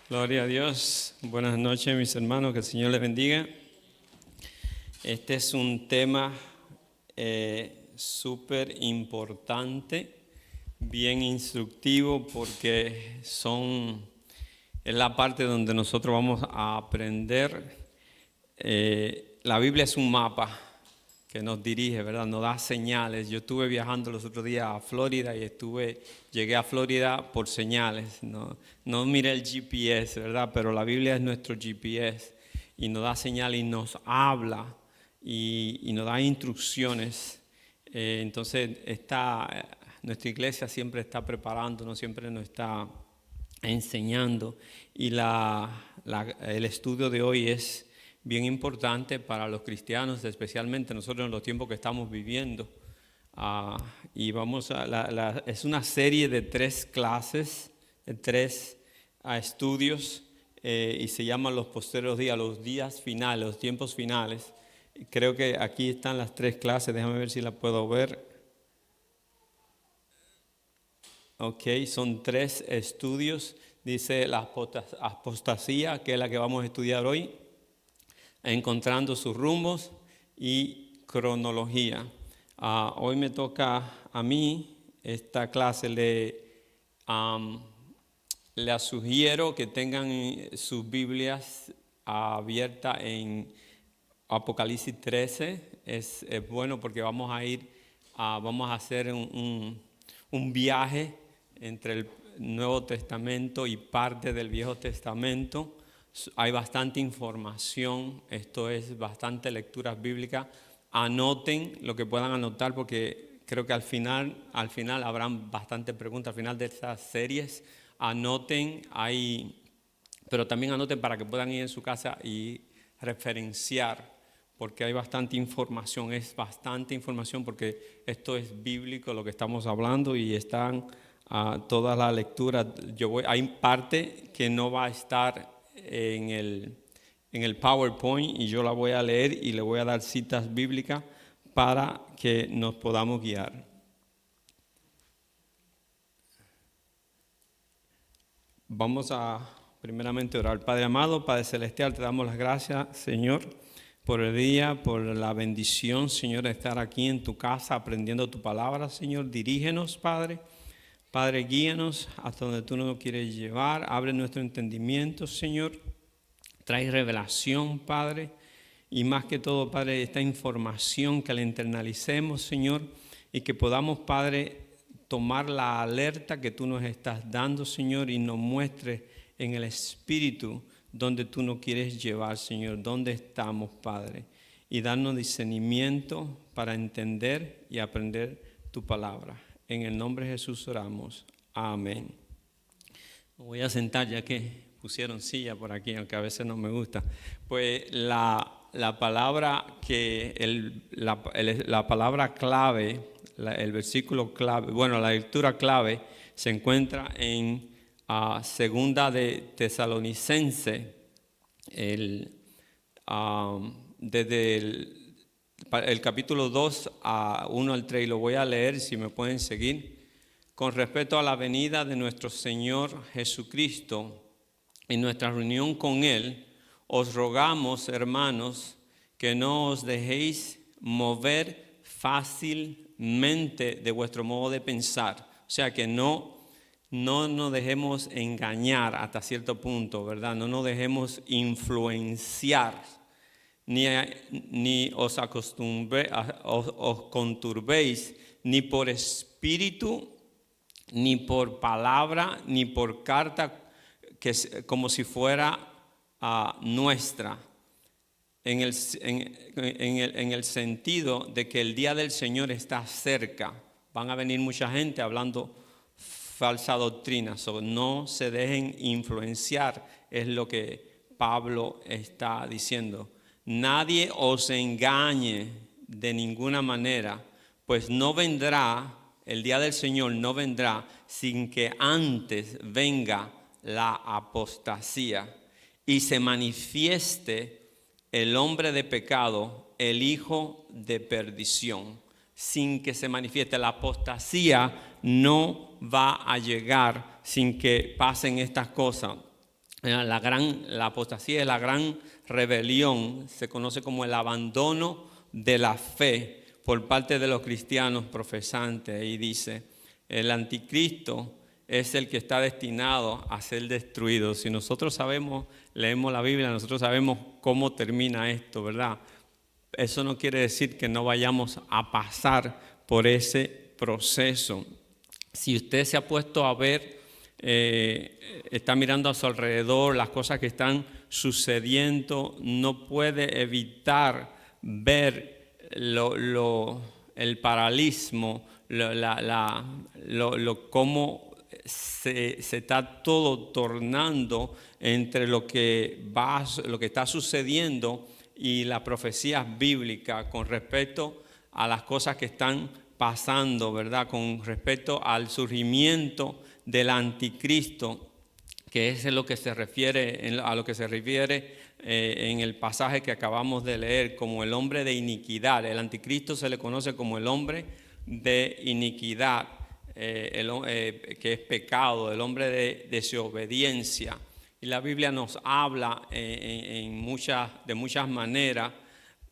Gloria a Dios. Buenas noches, mis hermanos. Que el Señor les bendiga. Este es un tema súper importante, bien instructivo, porque es la parte donde nosotros vamos a aprender. La Biblia es un mapa que nos dirige, ¿verdad? Nos da señales. Yo estuve viajando los otros días a Florida y llegué a Florida por señales. No miré el GPS, ¿verdad? Pero la Biblia es nuestro GPS y nos da señales y nos habla y nos da instrucciones. Entonces, nuestra iglesia siempre está preparándonos, siempre nos está enseñando. Y el estudio de hoy es bien importante para los cristianos, especialmente nosotros en los tiempos que estamos viviendo. Y es una serie de 3 clases, de 3 estudios, y se llaman los postreros días, los días finales, los tiempos finales. Creo que aquí están las 3 clases, déjame ver si las puedo ver. Ok, son 3 estudios. Dice la apostasía, que es la que vamos a estudiar hoy, encontrando sus rumbos y cronología. Hoy me toca a mí esta clase. Les sugiero que tengan sus Biblias abiertas en Apocalipsis 13. Es bueno porque vamos a hacer un viaje entre el Nuevo Testamento y parte del Viejo Testamento. Hay bastante información, esto es bastante lecturas bíblicas. Anoten lo que puedan anotar, porque creo que al final habrán bastantes preguntas al final de estas series. Anoten ahí, pero también anoten para que puedan ir en su casa y referenciar, porque hay bastante información, es bastante información, porque esto es bíblico lo que estamos hablando y están todas las lecturas. Hay parte que no va a estar en el PowerPoint y yo la voy a leer y le voy a dar citas bíblicas para que nos podamos guiar. Vamos a primeramente orar. Padre amado, Padre celestial, te damos las gracias, Señor, por el día, por la bendición, Señor, de estar aquí en tu casa aprendiendo tu palabra, Señor. Dirígenos, Padre. Padre, guíanos hasta donde tú nos quieres llevar. Abre nuestro entendimiento, Señor. Trae revelación, Padre. Y más que todo, Padre, esta información que la internalicemos, Señor, y que podamos, Padre, tomar la alerta que tú nos estás dando, Señor, y nos muestres en el Espíritu donde tú nos quieres llevar, Señor, dónde estamos, Padre, y darnos discernimiento para entender y aprender tu palabra. En el nombre de Jesús oramos. Amén. Me voy a sentar ya que pusieron silla por aquí, aunque a veces no me gusta. Pues la palabra la palabra clave, el versículo clave, bueno, la lectura clave se encuentra en Segunda de Tesalonicense, desde el capítulo 2 a 1 al 3, y lo voy a leer si me pueden seguir. Con respecto a la venida de nuestro Señor Jesucristo y nuestra reunión con Él, os rogamos, hermanos, que no os dejéis mover fácilmente de vuestro modo de pensar. O sea, que no nos dejemos engañar hasta cierto punto, ¿verdad? No nos dejemos influenciar, ni os conturbéis, ni por espíritu, ni por palabra, ni por carta, como si fuera nuestra, en el sentido de que el día del Señor está cerca. Van a venir mucha gente hablando falsa doctrina, no se dejen influenciar, es lo que Pablo está diciendo. Nadie os engañe de ninguna manera, pues no vendrá, el día del Señor no vendrá sin que antes venga la apostasía y se manifieste el hombre de pecado, el hijo de perdición. Sin que se manifieste la apostasía, no va a llegar sin que pasen estas cosas. La apostasía es la gran rebelión, se conoce como el abandono de la fe por parte de los cristianos profesantes. Y dice, el anticristo es el que está destinado a ser destruido. Si nosotros sabemos, leemos la Biblia, nosotros sabemos cómo termina esto, ¿verdad? Eso no quiere decir que no vayamos a pasar por ese proceso. Si usted se ha puesto a ver, está mirando a su alrededor las cosas que están sucediendo, no puede evitar ver el paralismo, cómo se está todo tornando entre lo que está sucediendo y las profecías bíblicas con respecto a las cosas que están pasando, ¿verdad? Con respecto al surgimiento del anticristo, que es a lo que se refiere en el pasaje que acabamos de leer, como el hombre de iniquidad. El anticristo se le conoce como el hombre de iniquidad, que es pecado, el hombre de desobediencia. Y la Biblia nos habla de muchas maneras,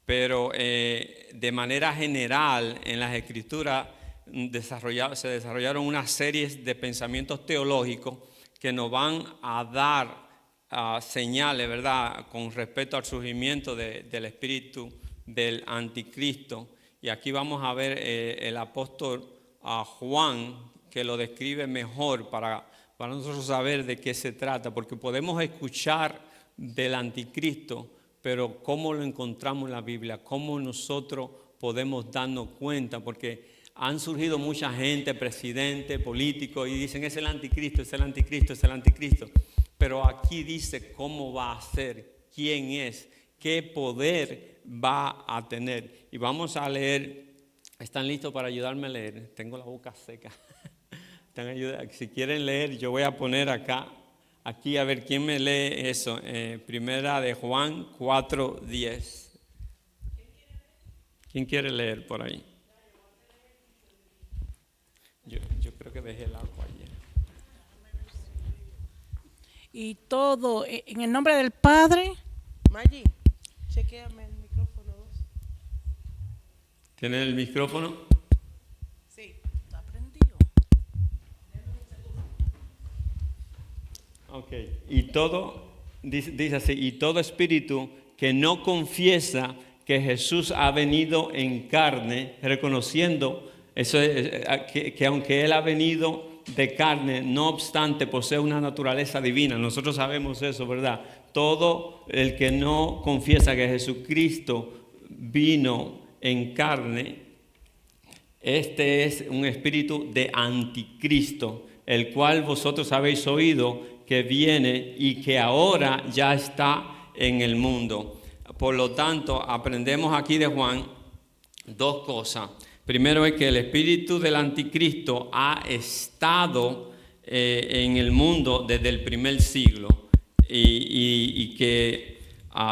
pero de manera general en las Escrituras se desarrollaron una serie de pensamientos teológicos que nos van a dar señales, ¿verdad?, con respecto al surgimiento del espíritu del anticristo. Y aquí vamos a ver el apóstol Juan, que lo describe mejor para nosotros saber de qué se trata, porque podemos escuchar del anticristo, pero ¿cómo lo encontramos en la Biblia? ¿Cómo nosotros podemos darnos cuenta? Porque han surgido mucha gente, presidentes, políticos, y dicen es el anticristo, es el anticristo, es el anticristo. Pero aquí dice cómo va a ser, quién es, qué poder va a tener. Y vamos a leer. ¿Están listos para ayudarme a leer? Tengo la boca seca. Si quieren leer, yo voy a poner aquí a ver quién me lee eso. Primera de Juan 4:10. ¿Quién quiere leer por ahí? Yo creo que dejé el agua ayer. Y todo, en el nombre del Padre. Maggi, chequéame el micrófono 2. ¿Tienen el micrófono? Sí, está prendido. Ok. Y todo, dice así, y todo espíritu que no confiesa que Jesús ha venido en carne, reconociendo eso, que aunque Él ha venido de carne, no obstante posee una naturaleza divina. Nosotros sabemos eso, ¿verdad? Todo el que no confiesa que Jesucristo vino en carne, este es un espíritu de anticristo, el cual vosotros habéis oído que viene y que ahora ya está en el mundo. Por lo tanto, aprendemos aquí de Juan dos cosas. Primero es que el espíritu del anticristo ha estado en el mundo desde el primer siglo y que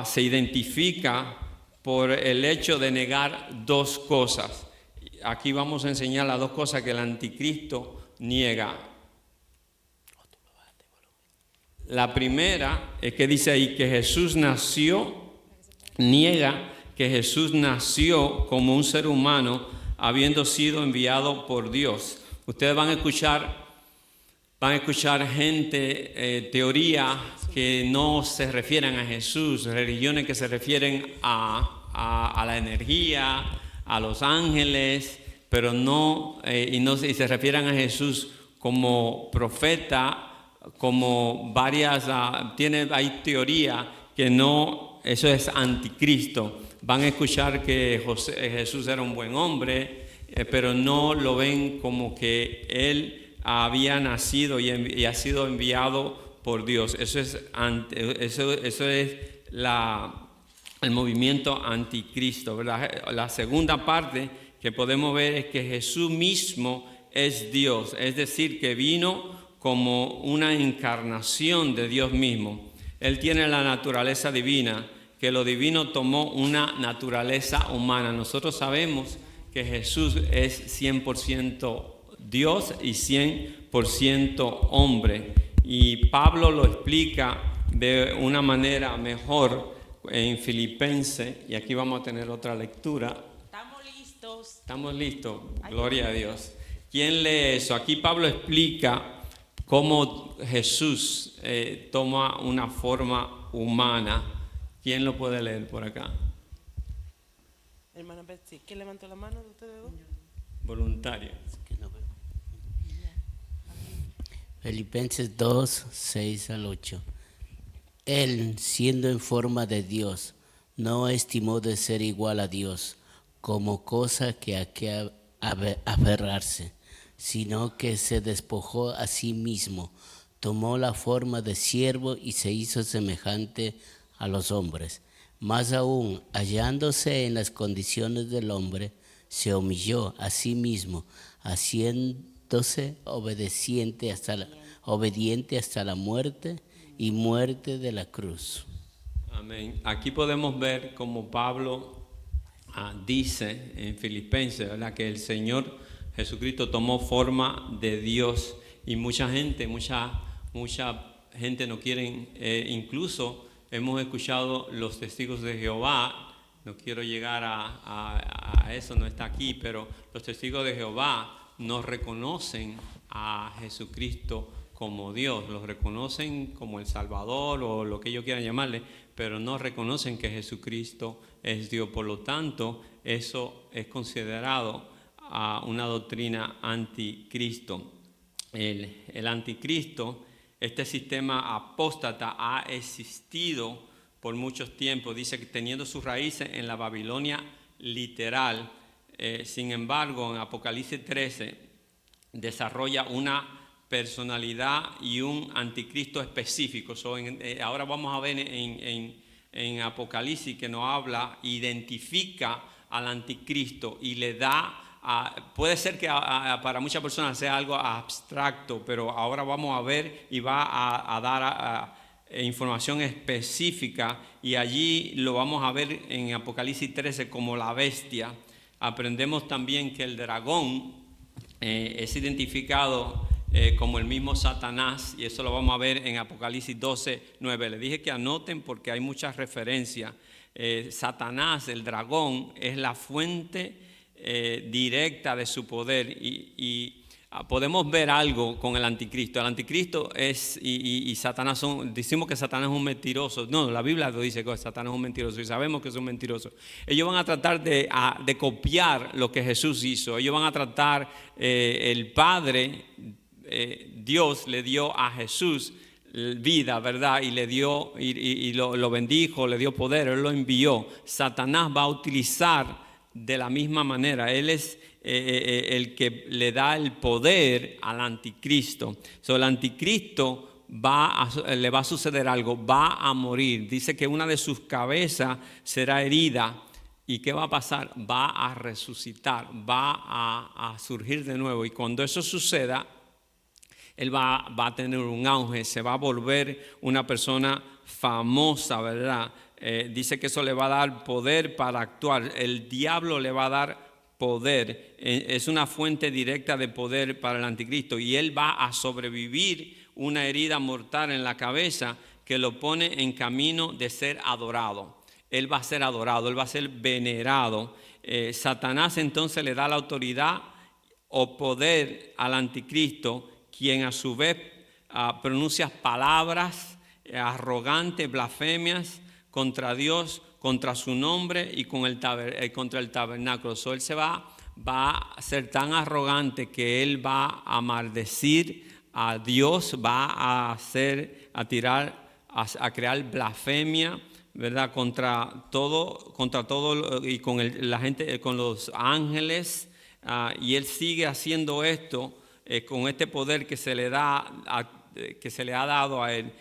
se identifica por el hecho de negar dos cosas. Aquí vamos a enseñar las dos cosas que el anticristo niega. La primera es que dice ahí que Jesús niega que Jesús nació como un ser humano habiendo sido enviado por Dios. Ustedes van a escuchar gente, teorías que no se refieren a Jesús, religiones que se refieren a la energía, a los ángeles, pero y se refieren a Jesús como profeta, como hay teoría que no, eso es anticristo. Van a escuchar que Jesús era un buen hombre, pero no lo ven como que Él había nacido y ha sido enviado por Dios. Eso es el movimiento anticristo, ¿verdad? La segunda parte que podemos ver es que Jesús mismo es Dios, es decir, que vino como una encarnación de Dios mismo. Él tiene la naturaleza divina, que lo divino tomó una naturaleza humana. Nosotros sabemos que Jesús es 100% Dios y 100% hombre. Y Pablo lo explica ve una manera mejor en Filipenses, y aquí vamos a tener otra lectura. Estamos listos. ¿Estamos listos? Gloria a Dios. ¿Quién lee eso? Aquí Pablo explica cómo Jesús toma una forma humana. ¿Quién lo puede leer por acá? Hermana Betsy, ¿quién levantó la mano de ustedes dos? Voluntario. Filipenses 2, 6 al 8. Él, siendo en forma de Dios, no estimó de ser igual a Dios como cosa que a que aferrarse, sino que se despojó a sí mismo, tomó la forma de siervo y se hizo semejante a los hombres. Más aún, hallándose en las condiciones del hombre, se humilló a sí mismo, haciéndose obediente hasta la muerte y muerte de la cruz. Amén. Aquí podemos ver como Pablo dice en Filipenses, ¿verdad?, que el Señor Jesucristo tomó forma de Dios, y mucha gente no quieren, incluso hemos escuchado los testigos de Jehová, no quiero llegar a eso, no está aquí, pero los testigos de Jehová no reconocen a Jesucristo como Dios, los reconocen como el Salvador o lo que ellos quieran llamarle, pero no reconocen que Jesucristo es Dios. Por lo tanto, eso es considerado una doctrina anticristo. El anticristo, este sistema apóstata, ha existido por muchos tiempos, dice que teniendo sus raíces en la Babilonia literal. Sin embargo, en Apocalipsis 13 desarrolla una personalidad y un anticristo específico. Ahora vamos a ver en Apocalipsis que nos habla, identifica al anticristo y le da, puede ser que para muchas personas sea algo abstracto, pero ahora vamos a ver y va a dar información específica, y allí lo vamos a ver en Apocalipsis 13 como la bestia. Aprendemos también que el dragón es identificado como el mismo Satanás, y eso lo vamos a ver en Apocalipsis 12, 9. Les dije que anoten porque hay muchas referencias. Satanás, el dragón, es la fuente directa de su poder, y podemos ver algo con el anticristo. El anticristo y Satanás decimos que Satanás es un mentiroso. No, la Biblia lo dice que Satanás es un mentiroso, y sabemos que es un mentiroso. Ellos van a tratar de copiar lo que Jesús hizo. Ellos van a tratar, el Padre, Dios le dio a Jesús vida, ¿verdad? Y le dio, y lo bendijo, le dio poder, Él lo envió. Satanás va a utilizar de la misma manera. Él es el que le da el poder al anticristo. El anticristo le va a suceder algo, va a morir. Dice que una de sus cabezas será herida. ¿Y qué va a pasar? Va a resucitar, va a surgir de nuevo. Y cuando eso suceda, él va a tener un auge, se va a volver una persona famosa, ¿verdad? Dice que eso le va a dar poder para actuar. El diablo le va a dar poder. Es una fuente directa de poder para el anticristo, y él va a sobrevivir una herida mortal en la cabeza que lo pone en camino de ser adorado. Él va a ser adorado, él va a ser venerado. Satanás entonces le da la autoridad o poder al anticristo, quien a su vez pronuncia palabras arrogantes, blasfemias contra Dios, contra su nombre y contra el tabernáculo. Él va a ser tan arrogante que él va a maldecir a Dios, va a crear blasfemia, ¿verdad? Contra todo y con la gente, con los ángeles, y él sigue haciendo esto. Con este poder que se le ha dado a él,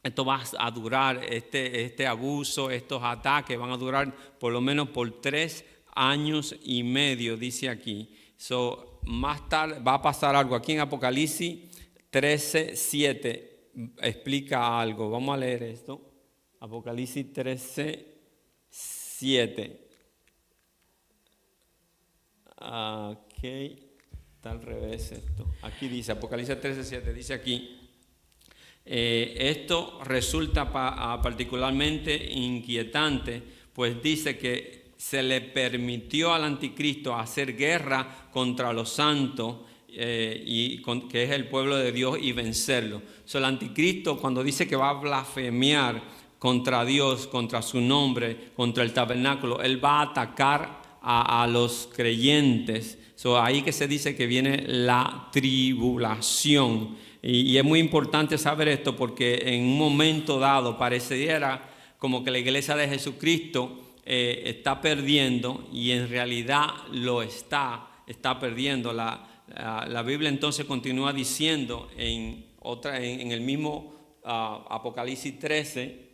esto va a durar, este abuso, estos ataques van a durar por lo menos por 3 años y medio, dice aquí. Más tarde va a pasar algo. Aquí en Apocalipsis 13, 7 explica algo. Vamos a leer esto. Apocalipsis 13, 7. Ok. Está al revés esto. Aquí dice, Apocalipsis 13:7, dice aquí: Esto resulta particularmente inquietante, pues dice que se le permitió al anticristo hacer guerra contra los santos, que es el pueblo de Dios, y vencerlo. El anticristo, cuando dice que va a blasfemiar contra Dios, contra su nombre, contra el tabernáculo, él va a atacar a los creyentes. Ahí que se dice que viene la tribulación. Y es muy importante saber esto, porque en un momento dado pareciera como que la iglesia de Jesucristo está perdiendo, y en realidad lo está perdiendo. La Biblia entonces continúa diciendo en el mismo Apocalipsis 13,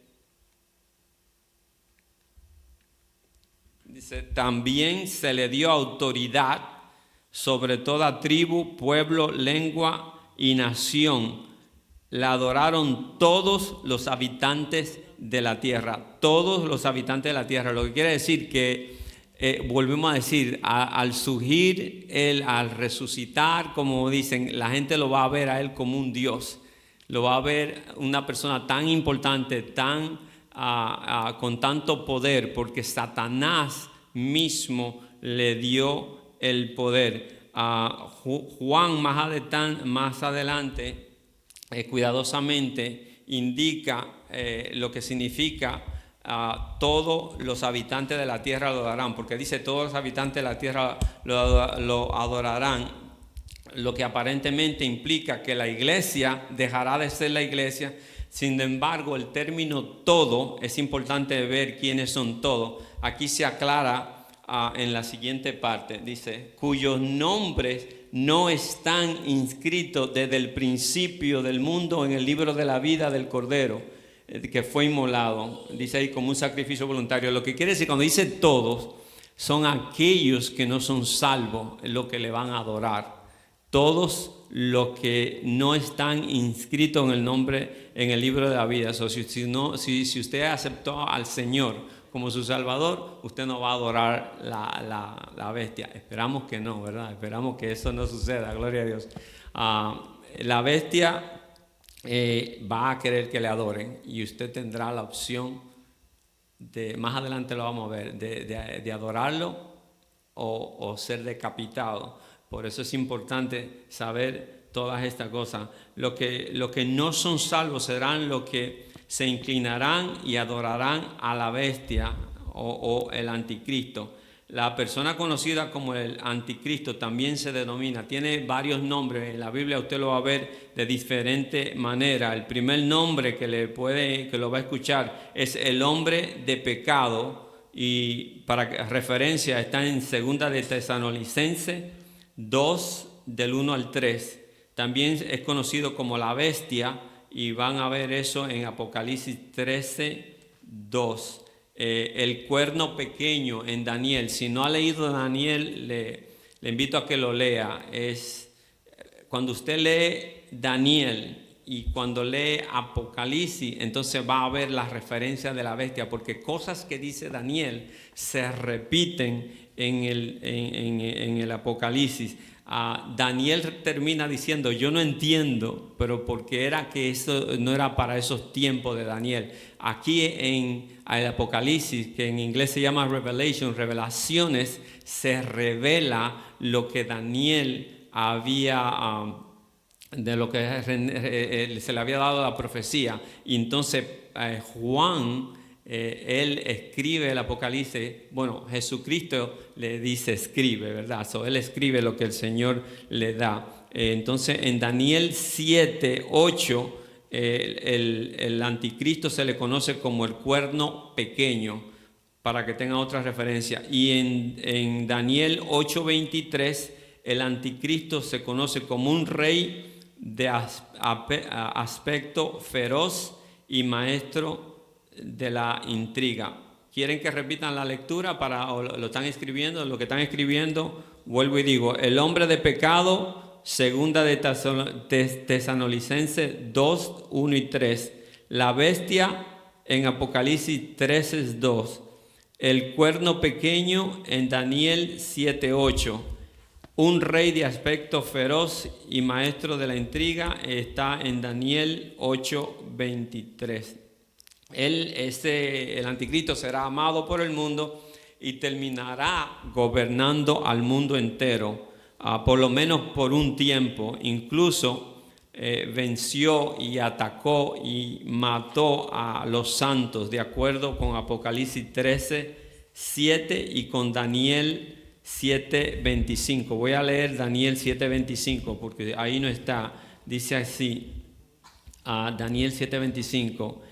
dice: también se le dio autoridad sobre toda tribu, pueblo, lengua y nación. La adoraron todos los habitantes de la tierra. Todos los habitantes de la tierra. Lo que quiere decir que, volvemos a decir, al surgir él, al resucitar, como dicen, la gente lo va a ver a él como un Dios. Lo va a ver una persona tan importante, con tanto poder, porque Satanás mismo le dio el poder. Juan más adelante cuidadosamente indica lo que significa todos los habitantes de la tierra lo adorarán, porque dice todos los habitantes de la tierra lo adorarán, lo que aparentemente implica que la iglesia dejará de ser la iglesia. Sin embargo, el término todo, es importante ver quiénes son todos. Aquí se aclara en la siguiente parte, dice: cuyos nombres no están inscritos desde el principio del mundo en el libro de la vida del Cordero, que fue inmolado. Dice ahí como un sacrificio voluntario. Lo que quiere decir cuando dice todos, son aquellos que no son salvos los que le van a adorar. Todos los que no están inscritos en el nombre en el libro de la vida. Si usted aceptó al Señor como su Salvador, usted no va a adorar la bestia. Esperamos que no, ¿verdad? Esperamos que eso no suceda, gloria a Dios. La bestia va a querer que le adoren, y usted tendrá la opción más adelante lo vamos a ver, de adorarlo o ser decapitado. Por eso es importante saber todas estas cosas. Los que no son salvos serán los que se inclinarán y adorarán a la bestia o el anticristo. La persona conocida como el anticristo también se denomina, tiene varios nombres. En la Biblia usted lo va a ver de diferente manera. El primer nombre que lo va a escuchar es el hombre de pecado, y para referencia está en 2 de Tesalonicenses 2, del 1 al 3. También es conocido como la bestia, y van a ver eso en Apocalipsis 13, 2. El cuerno pequeño en Daniel. Si no ha leído Daniel, le invito a que lo lea. Cuando usted lee Daniel y cuando lee Apocalipsis, entonces va a ver la referencia de la bestia, porque cosas que dice Daniel se repiten en el Apocalipsis. Daniel termina diciendo: yo no entiendo, pero porque era que eso no era para esos tiempos de Daniel. Aquí en el Apocalipsis, que en inglés se llama Revelation, revelaciones, se revela lo que Daniel había, de lo que se le había dado la profecía. Y entonces Juan, él escribe el Apocalipsis. Bueno, Jesucristo le dice escribe, ¿verdad? Él escribe lo que el Señor le da. Entonces en Daniel 7, 8, el anticristo se le conoce como el cuerno pequeño, para que tenga otra referencia. Y en Daniel 8, 23, el anticristo se conoce como un rey de aspecto feroz y maestro de la intriga. ¿Quieren que repitan la lectura o lo están escribiendo? Lo que están escribiendo, vuelvo y digo: el hombre de pecado, 2 de Tesalonicenses 2, 1 y 3. La bestia en Apocalipsis 13, 2. El cuerno pequeño en Daniel 7, 8. un rey de aspecto feroz y maestro de la intriga, está en Daniel 8:23. El anticristo será amado por el mundo y terminará gobernando al mundo entero, por lo menos por un tiempo. Incluso venció y atacó y mató a los santos, de acuerdo con Apocalipsis 13:7 y con Daniel 7:25. Voy a leer Daniel 7:25 porque ahí no está. Dice así, Daniel 7:25,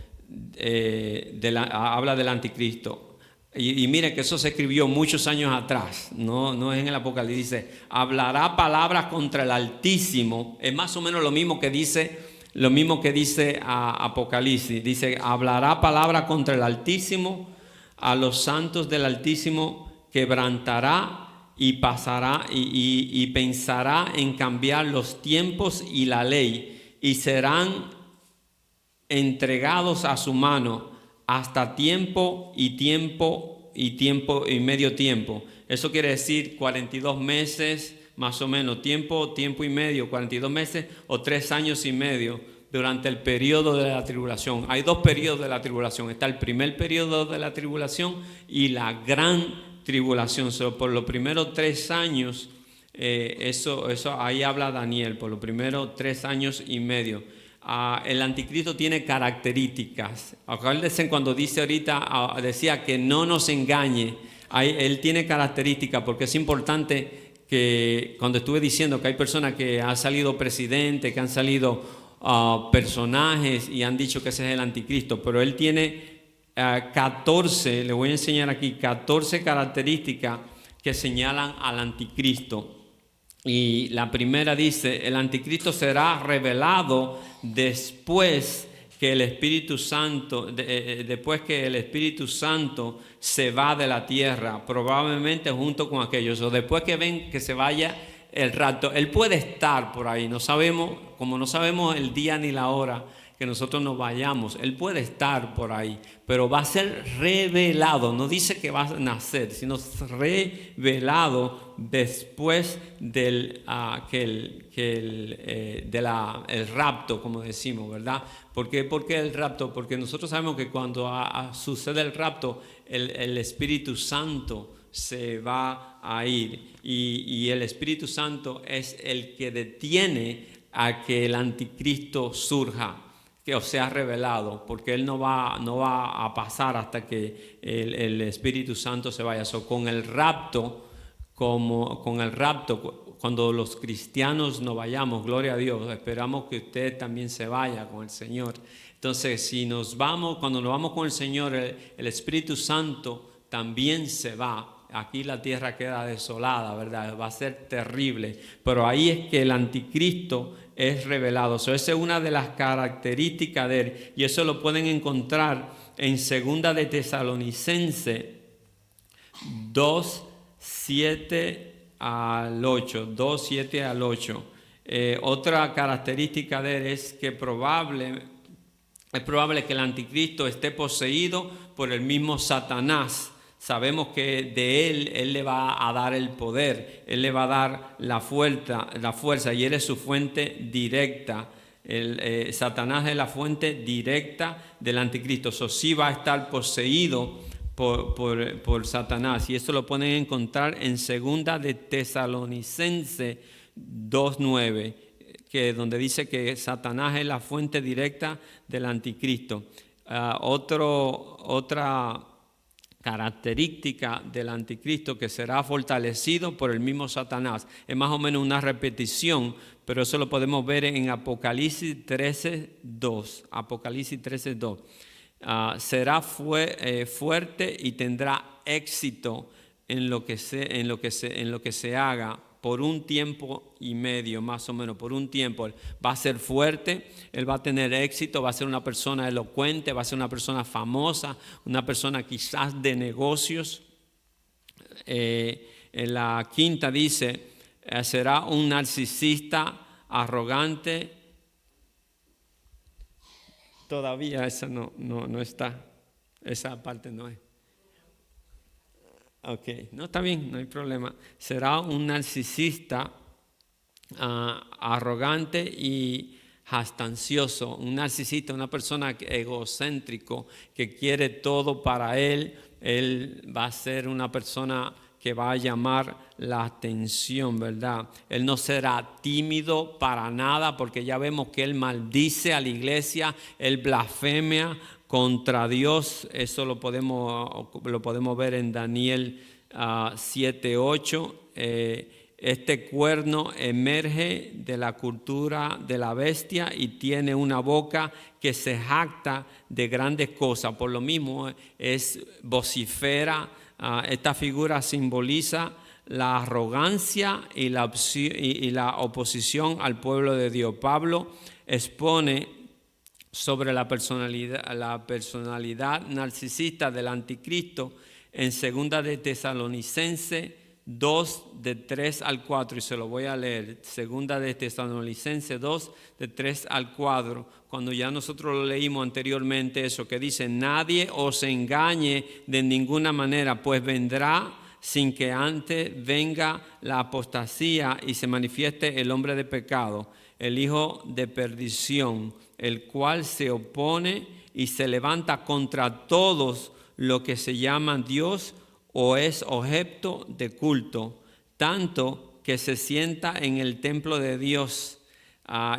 habla del anticristo. Y miren que eso se escribió muchos años atrás, no es en el Apocalipsis. Dice, hablará palabras contra el Altísimo. Es más o menos lo mismo que dice Apocalipsis. Dice, hablará palabras contra el Altísimo, a los santos del Altísimo quebrantará y pasará y pensará en cambiar los tiempos y la ley, y serán entregados a su mano hasta tiempo y medio tiempo. Eso quiere decir 42 meses, más o menos, tiempo y medio, 42 meses o 3 años y medio durante el periodo de la tribulación. Hay 2 periodos de la tribulación. Está el primer periodo de la tribulación y la gran tribulación. Por los primeros 3 años, eso ahí habla Daniel, por los primeros 3 años y medio. El anticristo tiene características. Acuérdense cuando dice ahorita, decía que no nos engañe. Él tiene características, porque es importante que cuando estuve diciendo que hay personas que han salido presidentes, que han salido personajes y han dicho que ese es el anticristo, pero él tiene 14, le voy a enseñar aquí 14 características que señalan al anticristo. Y la primera dice, el anticristo será revelado después que el Espíritu Santo, después que el Espíritu Santo se va de la tierra, probablemente junto con aquellos, o después que ven que se vaya el rapto. Él puede estar por ahí, no sabemos, como no sabemos el día ni la hora que nosotros nos vayamos, él puede estar por ahí, pero va a ser revelado. No dice que va a nacer, sino revelado después del el rapto, como decimos, ¿verdad? ¿Por qué el rapto? Porque nosotros sabemos que cuando sucede el rapto, el Espíritu Santo se va a ir, y el Espíritu Santo es el que detiene a que el anticristo surja, que sea revelado, porque él no va a pasar hasta que el Espíritu Santo se vaya. Con el rapto, cuando los cristianos nos vayamos, gloria a Dios, esperamos que usted también se vaya con el Señor. Entonces, cuando nos vamos con el Señor, el Espíritu Santo también se va. Aquí la tierra queda desolada, ¿verdad? Va a ser terrible. Pero ahí es que el anticristo es revelado. Esa es una de las características de él. Y eso lo pueden encontrar en 2 de Tesalonicenses 2:7 al 8. 2:7 al 8. Otra característica de él es que es probable que el anticristo esté poseído por el mismo Satanás. Sabemos que de él le va a dar el poder, él le va a dar la fuerza, y él es su fuente directa. Satanás es la fuente directa del anticristo. Sí va a estar poseído por Satanás, y esto lo pueden encontrar en 2 de Tesalonicenses 2:9, donde dice que Satanás es la fuente directa del anticristo. Otra característica del anticristo, que será fortalecido por el mismo Satanás. Es más o menos una repetición, pero eso lo podemos ver en Apocalipsis 13:2. Apocalipsis 13:2. Será fuerte y tendrá éxito en lo que se haga por un tiempo y medio, más o menos, por un tiempo. Va a ser fuerte, él va a tener éxito, va a ser una persona elocuente, va a ser una persona famosa, una persona quizás de negocios. En la 5 dice, será un narcisista arrogante. Todavía esa no está, esa parte no es. Ok, no está bien, no hay problema. Será un narcisista arrogante y jactancioso, un narcisista, una persona egocéntrico que quiere todo para él. Él va a ser una persona que va a llamar la atención, ¿verdad? Él no será tímido para nada, porque ya vemos que él maldice a la iglesia, él blasfemia contra Dios. Eso lo podemos ver en Daniel 7:8. Este cuerno emerge de la cultura de la bestia y tiene una boca que se jacta de grandes cosas. Por lo mismo es vocifera. Esta figura simboliza la arrogancia y la oposición al pueblo de Dios. Pablo expone sobre la personalidad narcisista del anticristo en 2 de Tesalonicenses 2, de 3 al 4, y se lo voy a leer. 2 de Tesalonicenses 2, de 3 al 4, cuando ya nosotros lo leímos anteriormente, eso que dice: nadie os engañe de ninguna manera, pues vendrá sin que antes venga la apostasía y se manifieste el hombre de pecado, el hijo de perdición, el cual se opone y se levanta contra todos lo que se llama Dios o es objeto de culto, tanto que se sienta en el templo de Dios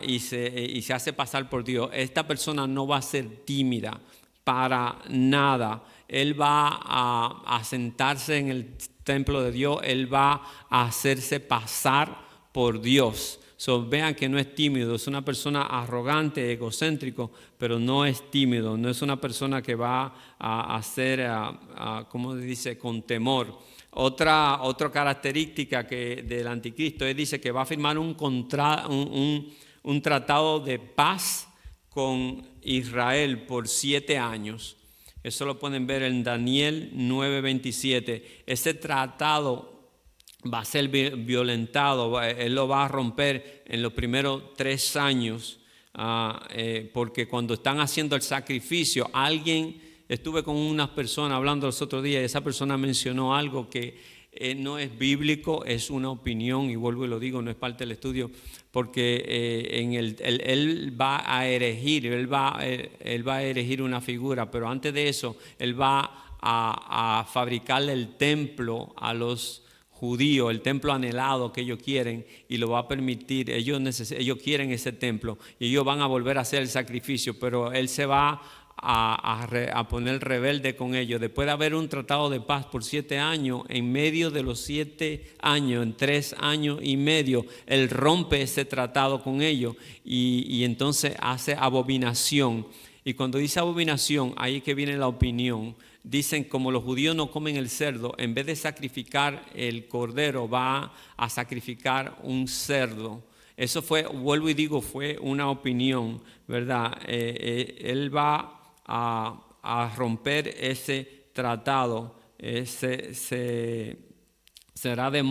y se hace pasar por Dios. Esta persona no va a ser tímida para nada. Él va a sentarse en el templo de Dios, él va a hacerse pasar por Dios. Vean que no es tímido, es una persona arrogante, egocéntrico, pero no es tímido, no es una persona que va a hacer, ¿cómo dice?, con temor. Otra característica del anticristo, él dice que va a firmar un tratado de paz con Israel por 7 años. Eso lo pueden ver en Daniel 9:27. Ese tratado va a ser violentado, él lo va a romper en los primeros 3 años, porque cuando están haciendo el sacrificio, estuve con unas personas hablando los otros días y esa persona mencionó algo que no es bíblico, es una opinión, y vuelvo y lo digo, no es parte del estudio, porque él va a erigir una figura, pero antes de eso, él va a fabricarle el templo a los judíos, el templo anhelado que ellos quieren, y lo va a permitir. Ellos quieren ese templo y ellos van a volver a hacer el sacrificio, pero él se va a poner rebelde con ellos. Después de haber un tratado de paz por 7 años, en medio de los 7 años, en 3 años y medio, él rompe ese tratado con ellos y entonces hace abominación. Y cuando dice abominación, ahí es que viene la opinión. Dicen, como los judíos no comen el cerdo, en vez de sacrificar el cordero, va a sacrificar un cerdo. Eso vuelvo y digo, fue una opinión, ¿verdad? Él va a romper ese tratado. Será de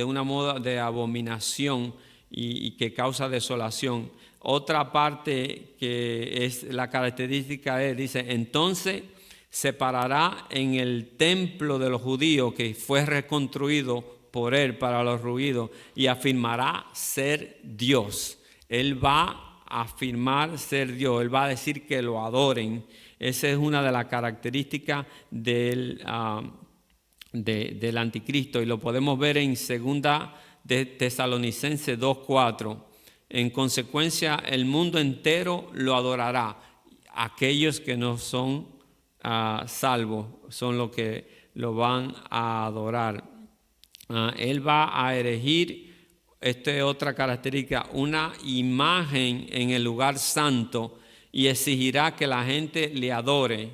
una moda de abominación y que causa desolación. Otra parte que es la característica dice: entonces se parará en el templo de los judíos que fue reconstruido por él para los judíos y afirmará ser Dios. Él va a afirmar ser Dios, él va a decir que lo adoren. Esa es una de las características del anticristo, y lo podemos ver en 2 de Tesalonicenses 2:4. En consecuencia, el mundo entero lo adorará. Aquellos que no son salvos son los que lo van a adorar. Él va a erigir, esta es otra característica, una imagen en el lugar santo y exigirá que la gente le adore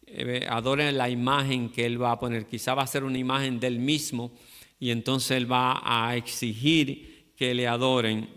la imagen que él va a poner. Quizá va a ser una imagen del mismo y entonces él va a exigir que le adoren.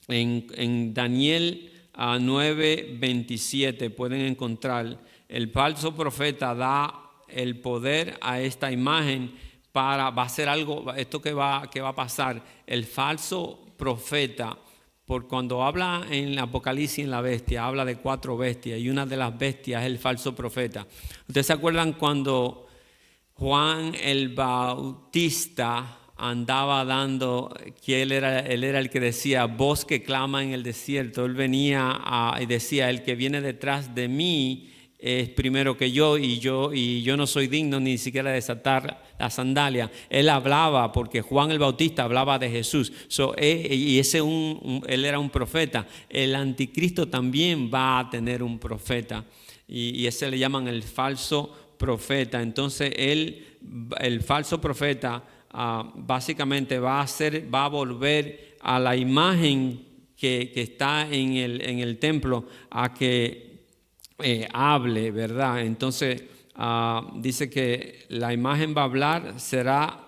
En Daniel 9:27 pueden encontrar: el falso profeta da el poder a esta imagen va a hacer algo, esto que va a pasar. El falso profeta, por cuando habla en Apocalipsis, en la bestia, habla de 4 bestias y una de las bestias es el falso profeta. ¿Ustedes se acuerdan cuando Juan el Bautista andaba dando, que él era el que decía, voz que clama en el desierto. Él venía y decía, el que viene detrás de mí es primero que yo y yo no soy digno ni siquiera de desatar la sandalia. Él hablaba, porque Juan el Bautista hablaba de Jesús. Él era un profeta. El anticristo también va a tener un profeta. Y ese le llaman el falso profeta. Entonces el falso profeta básicamente va a volver a la imagen que está en el templo a que hable, ¿verdad? Entonces dice que la imagen va a hablar, será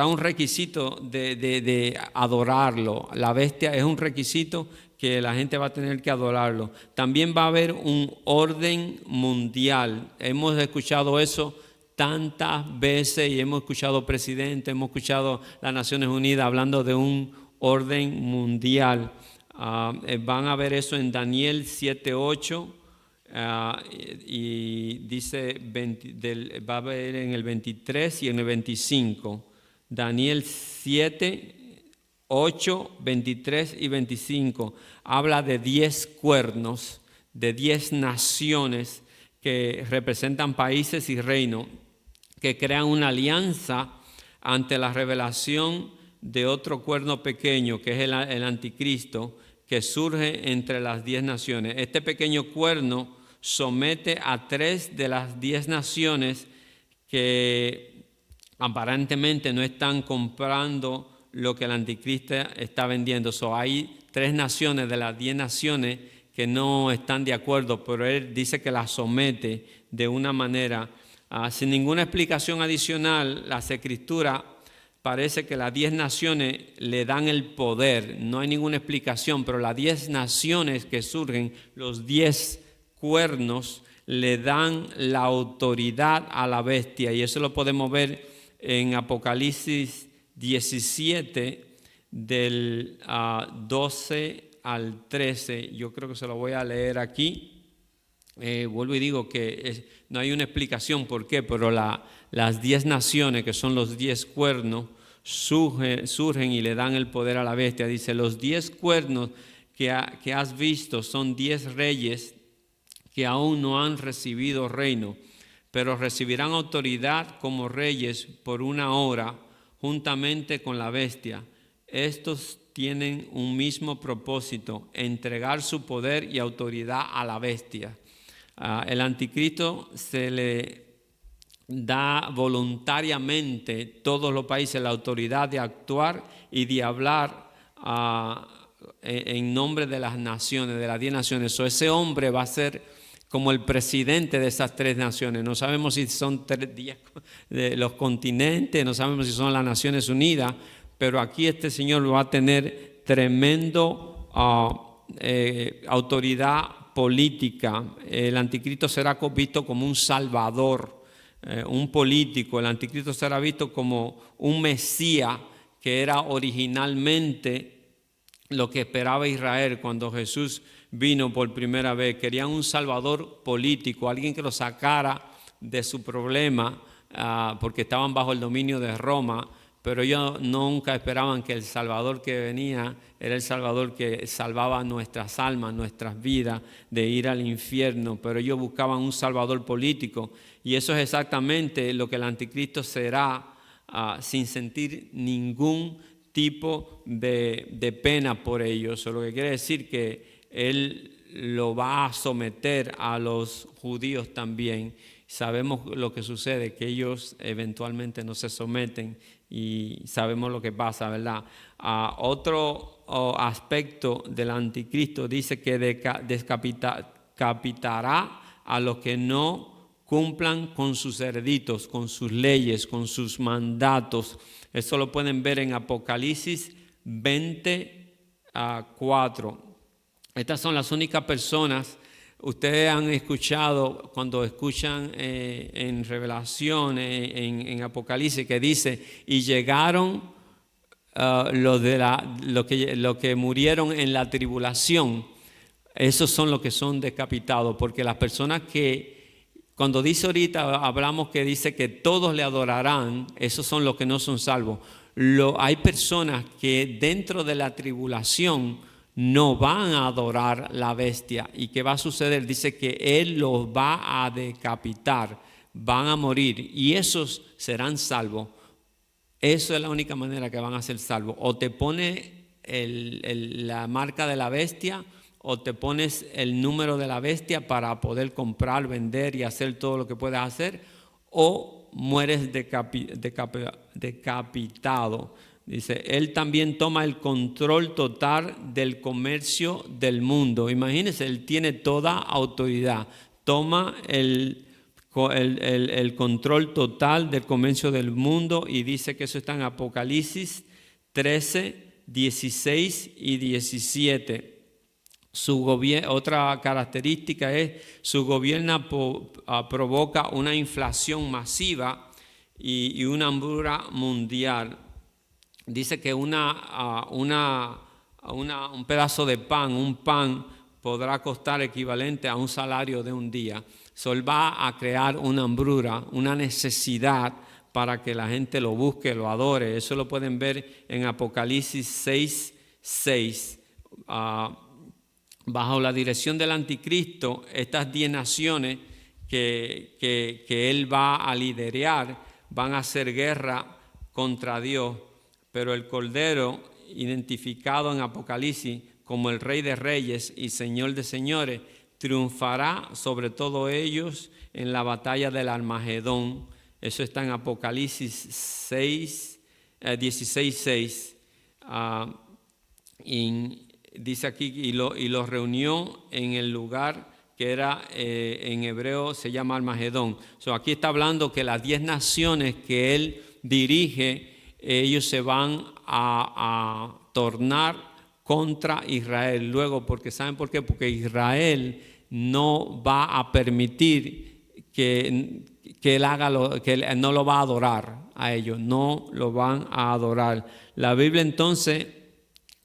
un requisito de adorarlo. La bestia es un requisito que la gente va a tener que adorarlo. También va a haber un orden mundial. Hemos escuchado eso tantas veces y hemos escuchado presidentes, hemos escuchado las Naciones Unidas hablando de un orden mundial. Van a ver eso en Daniel 7:8 y dice, va a ver en el 23 y en el 25. Daniel 7:8, 23 y 25 habla de 10 cuernos, de 10 naciones que representan países y reinos, que crean una alianza ante la revelación de otro cuerno pequeño, que es el anticristo, que surge entre las 10 naciones. Este pequeño cuerno somete a 3 de las 10 naciones que aparentemente no están comprando lo que el anticristo está vendiendo. Hay 3 naciones de las 10 naciones que no están de acuerdo, pero él dice que las somete de una manera sin ninguna explicación adicional. Las Escrituras parece que las 10 naciones le dan el poder, no hay ninguna explicación, pero las 10 naciones que surgen, los 10 cuernos, le dan la autoridad a la bestia, y eso lo podemos ver en Apocalipsis 17, del 12 al 13. Yo creo que se lo voy a leer aquí. Vuelvo y digo que no hay una explicación por qué, pero las 10 naciones, que son los 10 cuernos, surgen y le dan el poder a la bestia. Dice, los 10 cuernos que has visto son 10 reyes que aún no han recibido reino, pero recibirán autoridad como reyes por una hora juntamente con la bestia. Estos tienen un mismo propósito, entregar su poder y autoridad a la bestia. El anticristo se le da voluntariamente todos los países la autoridad de actuar y de hablar en nombre de las naciones, de las 10 naciones. Ese hombre va a ser como el presidente de esas 3 naciones. No sabemos si son 10 de los continentes, no sabemos si son las Naciones Unidas, pero aquí este señor va a tener tremendo autoridad política. El anticristo será visto como un salvador, un político. El anticristo será visto como un Mesías, que era originalmente lo que esperaba Israel cuando Jesús vino por primera vez. Querían un salvador político, alguien que lo sacara de su problema, porque estaban bajo el dominio de Roma. Pero ellos nunca esperaban que el Salvador que venía era el Salvador que salvaba nuestras almas, nuestras vidas de ir al infierno. Pero ellos buscaban un Salvador político, y eso es exactamente lo que el anticristo será, sin sentir ningún tipo de pena por ellos. Eso lo que quiere decir que él lo va a someter a los judíos también. Sabemos lo que sucede, que ellos eventualmente no se someten, y sabemos lo que pasa, ¿verdad? Otro aspecto del anticristo dice que decapitará a los que no cumplan con sus hereditos, con sus leyes, con sus mandatos. Eso lo pueden ver en Apocalipsis 20:4. Estas son las únicas personas. Ustedes han escuchado, cuando escuchan en Revelación, en Apocalipsis, que dice, y llegaron los que murieron en la tribulación. Esos son los que son decapitados, porque las personas que Cuando dice ahorita, hablamos que dice que todos le adorarán, esos son los que no son salvos. Hay personas que dentro de la tribulación no van a adorar la bestia. ¿Y qué va a suceder? Dice que Él los va a decapitar, van a morir y esos serán salvos. Eso es la única manera que van a ser salvos. O te pone la marca de la bestia o te pones el número de la bestia para poder comprar, vender y hacer todo lo que puedas hacer, o mueres decapitado. Dice, Él también toma el control total del comercio del mundo. Imagínense, Él tiene toda autoridad. Toma el control total del comercio del mundo y dice que eso está en Apocalipsis 13, 16 y 17. Otra característica es su gobierno provoca una inflación masiva y una hambruna mundial. Dice que un pedazo de pan, un pan podrá costar equivalente a un salario de un día. Él va a crear una hambruna, una necesidad para que la gente lo busque, lo adore. Eso lo pueden ver en Apocalipsis 6, 6. Bajo la dirección del anticristo, estas 10 naciones que él va a liderar van a hacer guerra contra Dios, pero el Cordero, identificado en Apocalipsis como el Rey de Reyes y Señor de Señores, triunfará sobre todos ellos en la batalla del Armagedón. Eso está en Apocalipsis 16, 6. Dice aquí, y los reunió en el lugar que era en hebreo se llama Armagedón. Aquí está hablando que las 10 naciones que él dirige, ellos se van a tornar contra Israel. Luego, porque ¿saben por qué? Porque Israel no va a permitir que él haga que él no lo va a adorar a ellos, no lo van a adorar. La Biblia entonces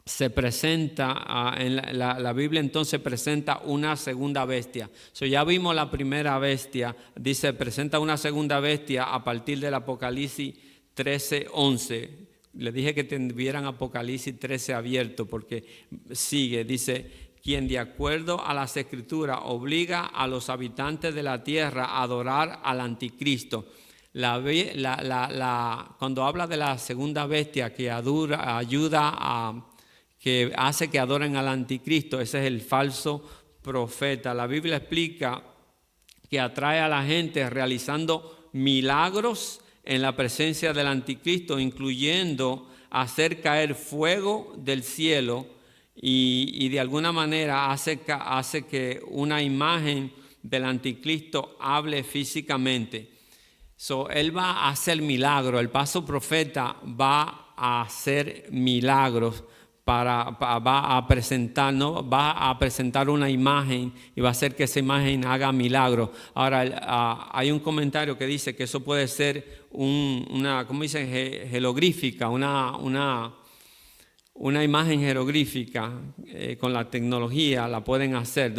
se presenta, la Biblia entonces presenta una segunda bestia. Ya vimos la primera bestia, dice, presenta una segunda bestia a partir del Apocalipsis 13, 11. Le dije que tuvieran Apocalipsis 13 abierto porque sigue, dice, quien de acuerdo a las Escrituras obliga a los habitantes de la tierra a adorar al anticristo. Cuando habla de la segunda bestia que que hace que adoren al anticristo, ese es el falso profeta. La Biblia explica que atrae a la gente realizando milagros en la presencia del anticristo, incluyendo hacer caer fuego del cielo y de alguna manera hace que una imagen del anticristo hable físicamente. Él va a hacer milagros, el falso profeta va a hacer milagros, va a presentar una imagen y va a hacer que esa imagen haga milagros. Ahora, hay un comentario que dice que eso puede ser una ¿cómo dicen? Jeroglífica, una imagen jeroglífica. Con la tecnología la pueden hacer.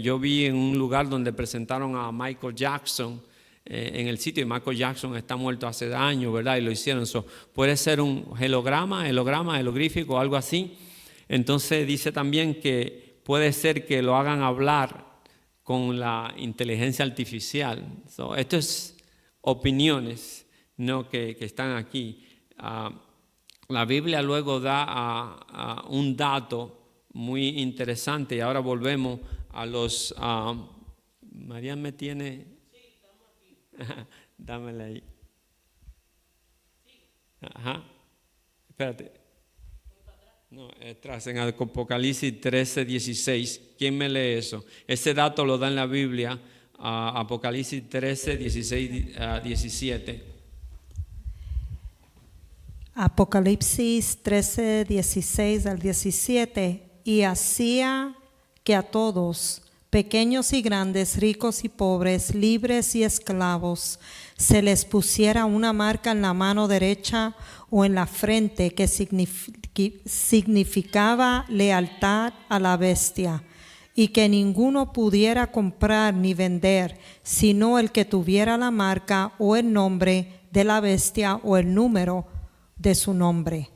Yo vi en un lugar donde presentaron a Michael Jackson en el sitio, y Michael Jackson está muerto hace años, ¿verdad? Y lo hicieron. Puede ser un jeroglífico o algo así. Entonces dice también que puede ser que lo hagan hablar con la inteligencia artificial. Esto es opiniones, ¿no? que están aquí. La Biblia luego da un dato muy interesante, y ahora volvemos a los... María me tiene... Dámela ahí. Ajá. Espérate. No, atrás, en Apocalipsis 13, 16. ¿Quién me lee eso? Ese dato lo da en la Biblia, Apocalipsis 13, 16, 17. Apocalipsis 13, 16 al 17. Y hacía que a todos, pequeños y grandes, ricos y pobres, libres y esclavos, se les pusiera una marca en la mano derecha o en la frente que significaba lealtad a la bestia, y que ninguno pudiera comprar ni vender, sino el que tuviera la marca o el nombre de la bestia o el número de su nombre.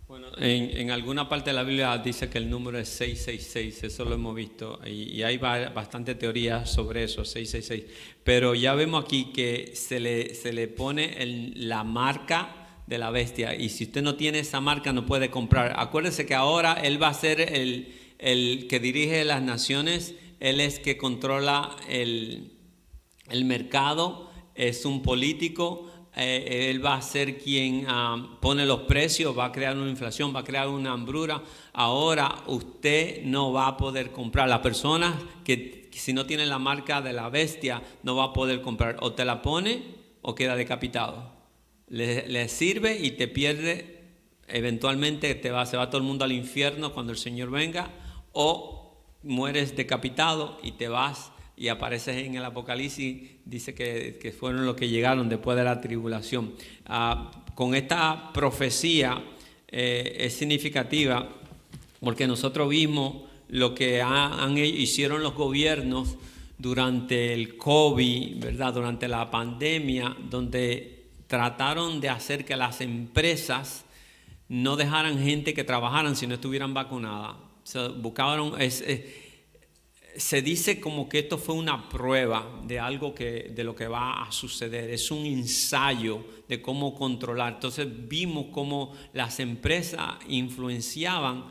Bueno, en alguna parte de la Biblia dice que el número es 666, eso lo hemos visto, y hay bastante teoría sobre eso, 666. Pero ya vemos aquí que se le pone la marca de la bestia, y si usted no tiene esa marca no puede comprar. Acuérdese que ahora él va a ser el que dirige las naciones, él es que controla el mercado, es un político. Él va a ser quien pone los precios, va a crear una inflación, va a crear una hambruna. Ahora usted no va a poder comprar. Las personas que si no tienen la marca de la bestia no va a poder comprar. O te la pone o queda decapitado. Le sirve y te pierde. Eventualmente se va todo el mundo al infierno cuando el Señor venga. O mueres decapitado y te vas. Y aparece en el Apocalipsis, dice que fueron los que llegaron después de la tribulación. Con esta profecía es significativa porque nosotros vimos lo que hicieron los gobiernos durante el COVID, ¿verdad? Durante la pandemia, donde trataron de hacer que las empresas no dejaran gente que trabajaran si no estuvieran vacunadas. Se dice como que esto fue una prueba de lo que va a suceder. Es un ensayo de cómo controlar. Entonces vimos cómo las empresas influenciaban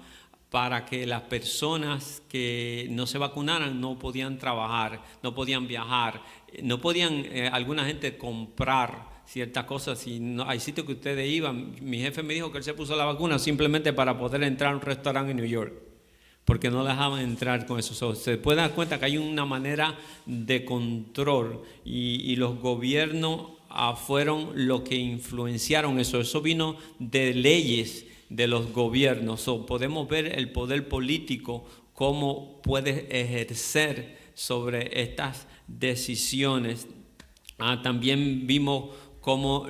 para que las personas que no se vacunaran no podían trabajar, no podían viajar, no podían alguna gente comprar ciertas cosas. Si no, hay sitios que ustedes iban. Mi jefe me dijo que él se puso la vacuna simplemente para poder entrar a un restaurante en New York, porque no dejaban entrar con eso. Se puede dar cuenta que hay una manera de control y los gobiernos fueron los que influenciaron eso. Eso vino de leyes de los gobiernos. Podemos ver el poder político, cómo puede ejercer sobre estas decisiones. También vimos cómo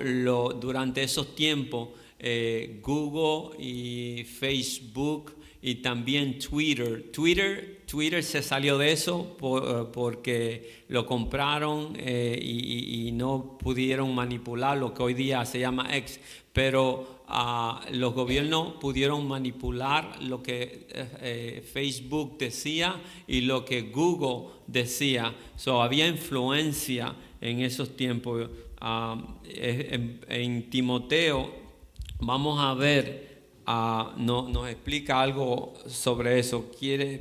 durante esos tiempos Google y Facebook y también Twitter se salió de eso porque lo compraron y no pudieron manipular lo que hoy día se llama X, pero los gobiernos pudieron manipular lo que Facebook decía y lo que Google decía. Había influencia en esos tiempos. En Timoteo vamos a ver. Nos explica algo sobre eso.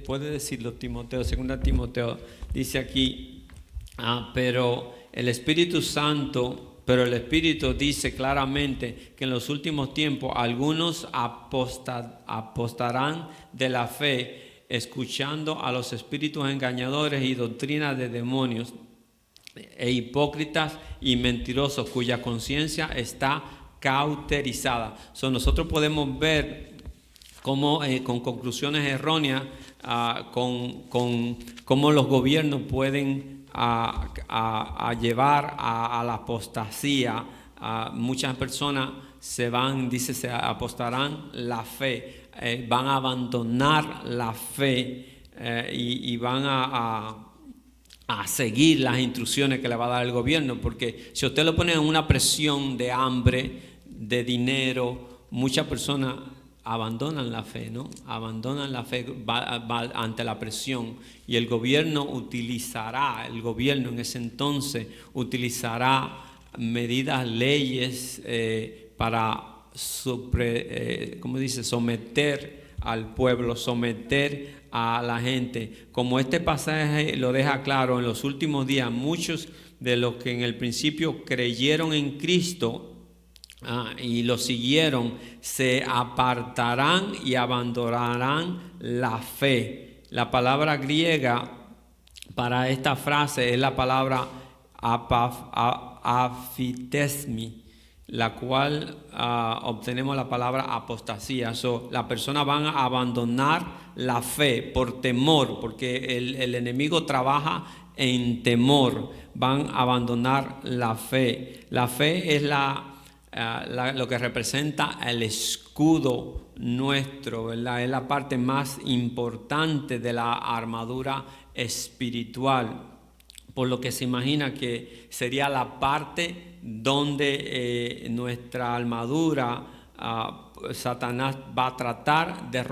Puede decirlo Timoteo, 2 Timoteo, dice aquí, pero el Espíritu dice claramente que en los últimos tiempos algunos apostarán de la fe, escuchando a los espíritus engañadores y doctrinas de demonios, e hipócritas y mentirosos, cuya conciencia está cauterizada. Nosotros podemos ver cómo con conclusiones erróneas, cómo los gobiernos pueden llevar a la apostasía. Muchas personas se apostarán la fe, van a abandonar la fe y van a seguir las instrucciones que le va a dar el gobierno, porque si usted lo pone en una presión de hambre, de dinero, muchas personas abandonan la fe, ¿no? Abandonan la fe ante la presión, y el gobierno en ese entonces utilizará medidas, leyes para someter al pueblo, someter a la gente. Como este pasaje lo deja claro, en los últimos días muchos de los que en el principio creyeron en Cristo y lo siguieron se apartarán y abandonarán la fe. La palabra griega para esta frase es la palabra aphitismi, la cual obtenemos la palabra apostasía. La persona van a abandonar la fe por temor, porque el enemigo trabaja en temor. Van a abandonar la fe. La fe es lo que representa el escudo escudo nuestro, ¿verdad? Es la parte más importante de la armadura espiritual, por lo que se imagina que sería la parte donde nuestra armadura, Satanás va a tratar de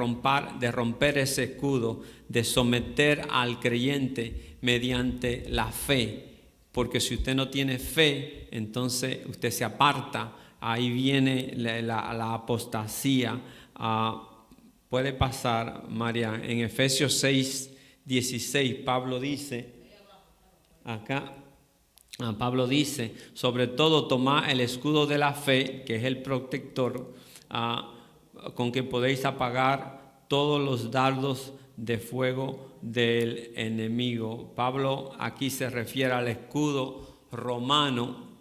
romper ese escudo, de someter al creyente mediante la fe. Porque si usted no tiene fe, entonces usted se aparta. Ahí viene la apostasía. Puede pasar, María, en Efesios 6:16, Pablo dice, acá, Pablo dice, sobre todo tomad el escudo de la fe, que es el protector, con que podéis apagar todos los dardos de fuego del enemigo. Pablo aquí se refiere al escudo romano,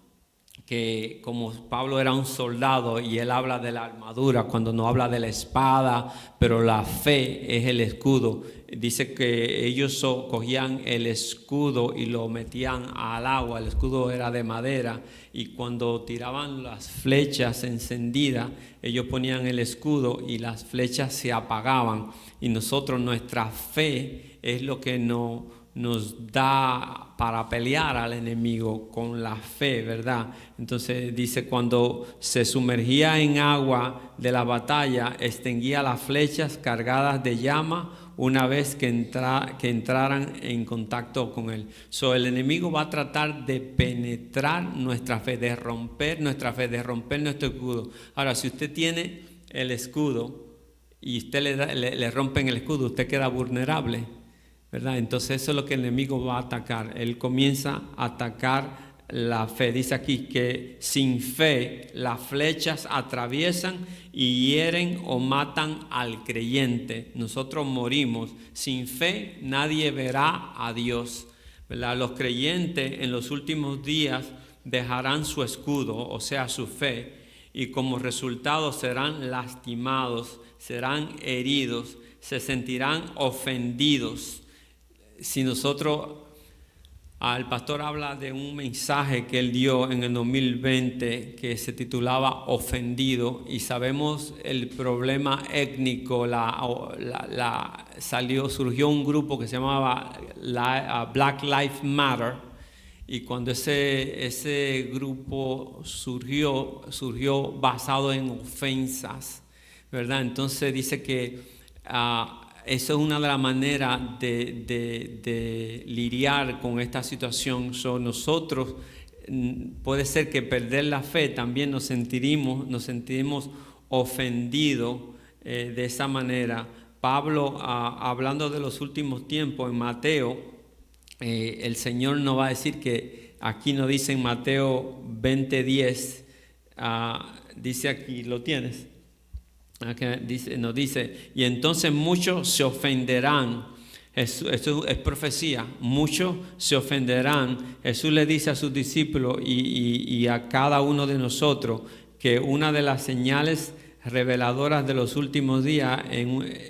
que como Pablo era un soldado y él habla de la armadura, cuando no habla de la espada, pero la fe es el escudo. Dice que ellos cogían el escudo y lo metían al agua. El escudo era de madera y cuando tiraban las flechas encendidas, ellos ponían el escudo y las flechas se apagaban. Y nosotros, nuestra fe es lo que nos da para pelear al enemigo con la fe, ¿verdad? Entonces dice, cuando se sumergía en agua de la batalla, extinguía las flechas cargadas de llama una vez que entraran en contacto con él. El enemigo va a tratar de penetrar nuestra fe, de romper nuestra fe, de romper nuestro escudo. Ahora, si usted tiene el escudo y usted le rompen el escudo, usted queda vulnerable, ¿verdad? Entonces eso es lo que el enemigo va a atacar. Él comienza a atacar la fe. Dice aquí que sin fe las flechas atraviesan y hieren o matan al creyente. Nosotros morimos. Sin fe nadie verá a Dios, ¿verdad? Los creyentes en los últimos días dejarán su escudo, o sea, su fe, y como resultado serán lastimados, serán heridos, se sentirán ofendidos. Si nosotros, el pastor habla de un mensaje que él dio en el 2020 que se titulaba Ofendido, y sabemos el problema étnico, surgió un grupo que se llamaba Black Lives Matter, y cuando ese grupo surgió basado en ofensas, ¿verdad? Entonces dice que eso es una de las maneras de lidiar con esta situación. Nosotros puede ser que perder la fe también nos sentimos ofendidos de esa manera. Pablo, hablando de los últimos tiempos en Mateo, el Señor nos va a decir que aquí nos dice en Mateo 20:10, dice aquí, ¿lo tienes? Nos dice, y entonces muchos se ofenderán. Esto es profecía. Muchos se ofenderán. Jesús le dice a sus discípulos y a cada uno de nosotros que una de las señales reveladoras de los últimos días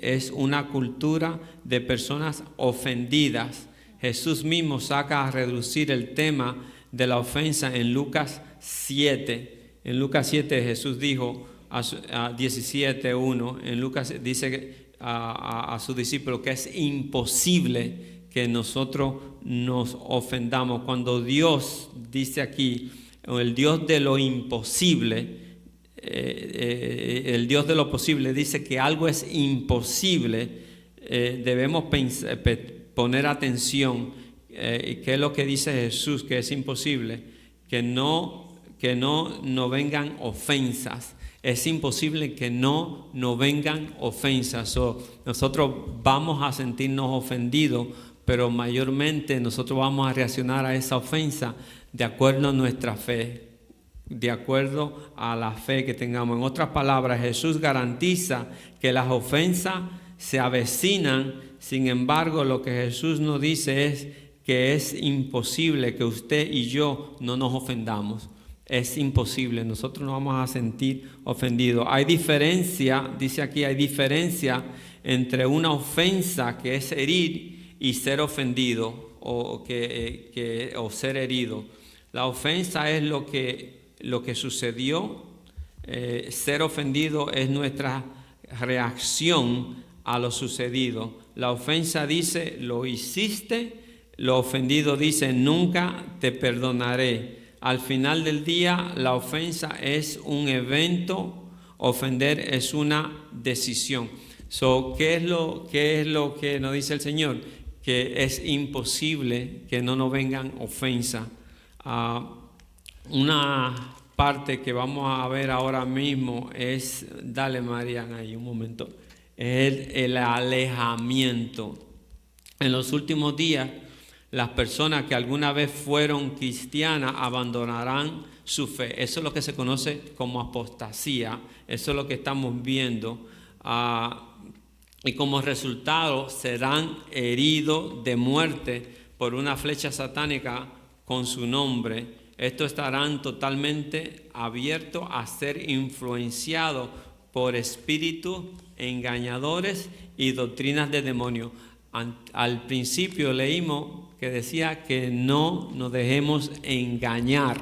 es una cultura de personas ofendidas. Jesús mismo saca a reducir el tema de la ofensa en Lucas 7. En Lucas 7 Jesús dijo, 17:1, en Lucas dice a sus discípulos que es imposible que nosotros nos ofendamos. Cuando Dios dice aquí, el Dios de lo imposible, el Dios de lo posible dice que algo es imposible, debemos poner atención. ¿Qué es lo que dice Jesús que es imposible? Que no vengan ofensas. Es imposible que no vengan ofensas. Nosotros vamos a sentirnos ofendidos, pero mayormente nosotros vamos a reaccionar a esa ofensa de acuerdo a nuestra fe, de acuerdo a la fe que tengamos. En otras palabras, Jesús garantiza que las ofensas se avecinan. Sin embargo, lo que Jesús nos dice es que es imposible que usted y yo no nos ofendamos. Es imposible, nosotros nos vamos a sentir ofendidos. Hay diferencia, dice aquí, hay diferencia entre una ofensa que es herir y ser ofendido o ser herido. La ofensa es lo que sucedió ser ofendido es nuestra reacción a lo sucedido. La ofensa dice, lo hiciste. Lo ofendido dice, nunca te perdonaré. Al final del día, la ofensa es un evento, ofender es una decisión. ¿Qué es lo que nos dice el Señor? Que es imposible que no nos vengan ofensas. Una parte que vamos a ver ahora mismo es, dale Mariana ahí un momento, es el alejamiento. En los últimos días, las personas que alguna vez fueron cristianas abandonarán su fe. Eso es lo que se conoce como apostasía. Eso es lo que estamos viendo. Y como resultado serán heridos de muerte por una flecha satánica con su nombre. Estos estarán totalmente abiertos a ser influenciados por espíritus engañadores y doctrinas de demonios. Al principio leímos que decía que no nos dejemos engañar,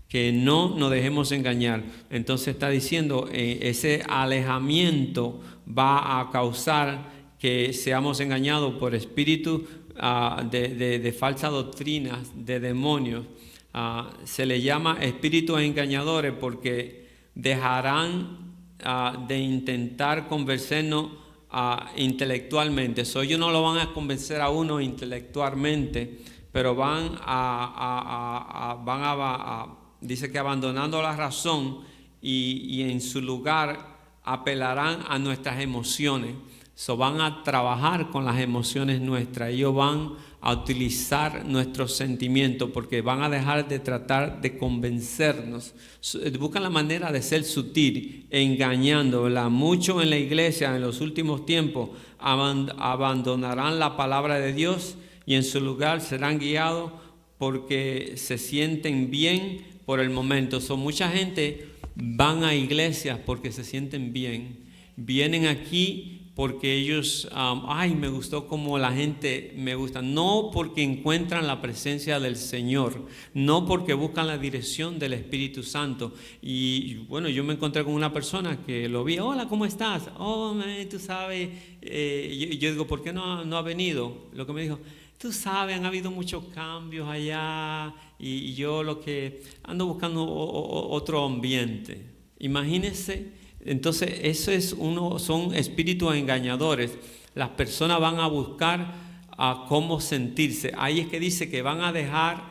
que no nos dejemos engañar. Entonces está diciendo, ese alejamiento va a causar que seamos engañados por espíritus de falsas doctrinas, de demonios. Se le llama espíritus engañadores porque dejarán de intentar convencernos intelectualmente. Ellos no lo van a convencer a uno intelectualmente, pero dice que abandonando la razón y en su lugar apelarán a nuestras emociones. Van a trabajar con las emociones nuestras. Ellos van a utilizar nuestros sentimientos porque van a dejar de tratar de convencernos. Buscan la manera de ser sutil, engañando, ¿verdad? Muchos en la iglesia en los últimos tiempos abandonarán la palabra de Dios y en su lugar serán guiados porque se sienten bien por el momento. Mucha gente van a iglesias porque se sienten bien. Vienen aquí porque ellos, me gustó como la gente me gusta. No porque encuentran la presencia del Señor, no porque buscan la dirección del Espíritu Santo. Y bueno, yo me encontré con una persona que lo vi, hola, ¿cómo estás? Tú sabes, yo digo, ¿por qué no ha venido? Lo que me dijo, tú sabes, han habido muchos cambios allá y yo lo que ando buscando otro ambiente. Imagínense. Entonces, son espíritus engañadores. Las personas van a buscar cómo sentirse. Ahí es que dice que van a dejar,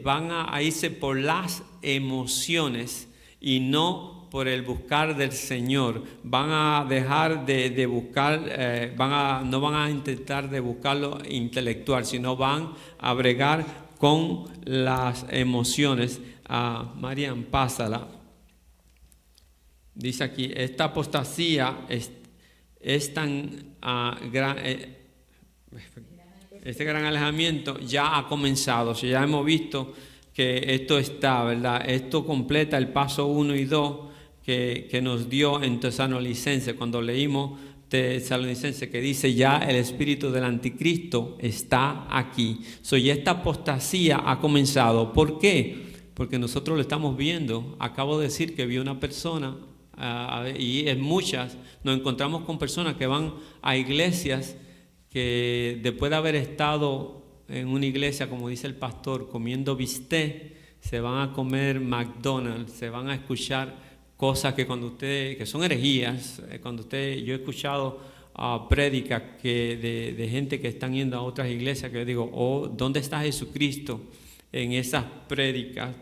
van a irse por las emociones y no por el buscar del Señor. Van a dejar de buscar, no van a intentar de buscarlo intelectual, sino van a bregar con las emociones. Marian, pásala. Dice aquí, esta apostasía es tan gran, este gran alejamiento ya ha comenzado. Ya hemos visto que esto está, ¿verdad? Esto completa el paso 1 y 2 que nos dio en Tesalonicenses, cuando leímos Tesalonicenses, que dice ya el espíritu del anticristo está aquí. Ya esta apostasía ha comenzado. ¿Por qué? Porque nosotros lo estamos viendo. Acabo de decir que vi una persona y en muchas nos encontramos con personas que van a iglesias que después de haber estado en una iglesia, como dice el pastor, comiendo bistec, se van a comer McDonald's, se van a escuchar cosas que que son herejías. Yo he escuchado prédicas de gente que están yendo a otras iglesias, que yo digo, ¿dónde está Jesucristo en esas prédicas?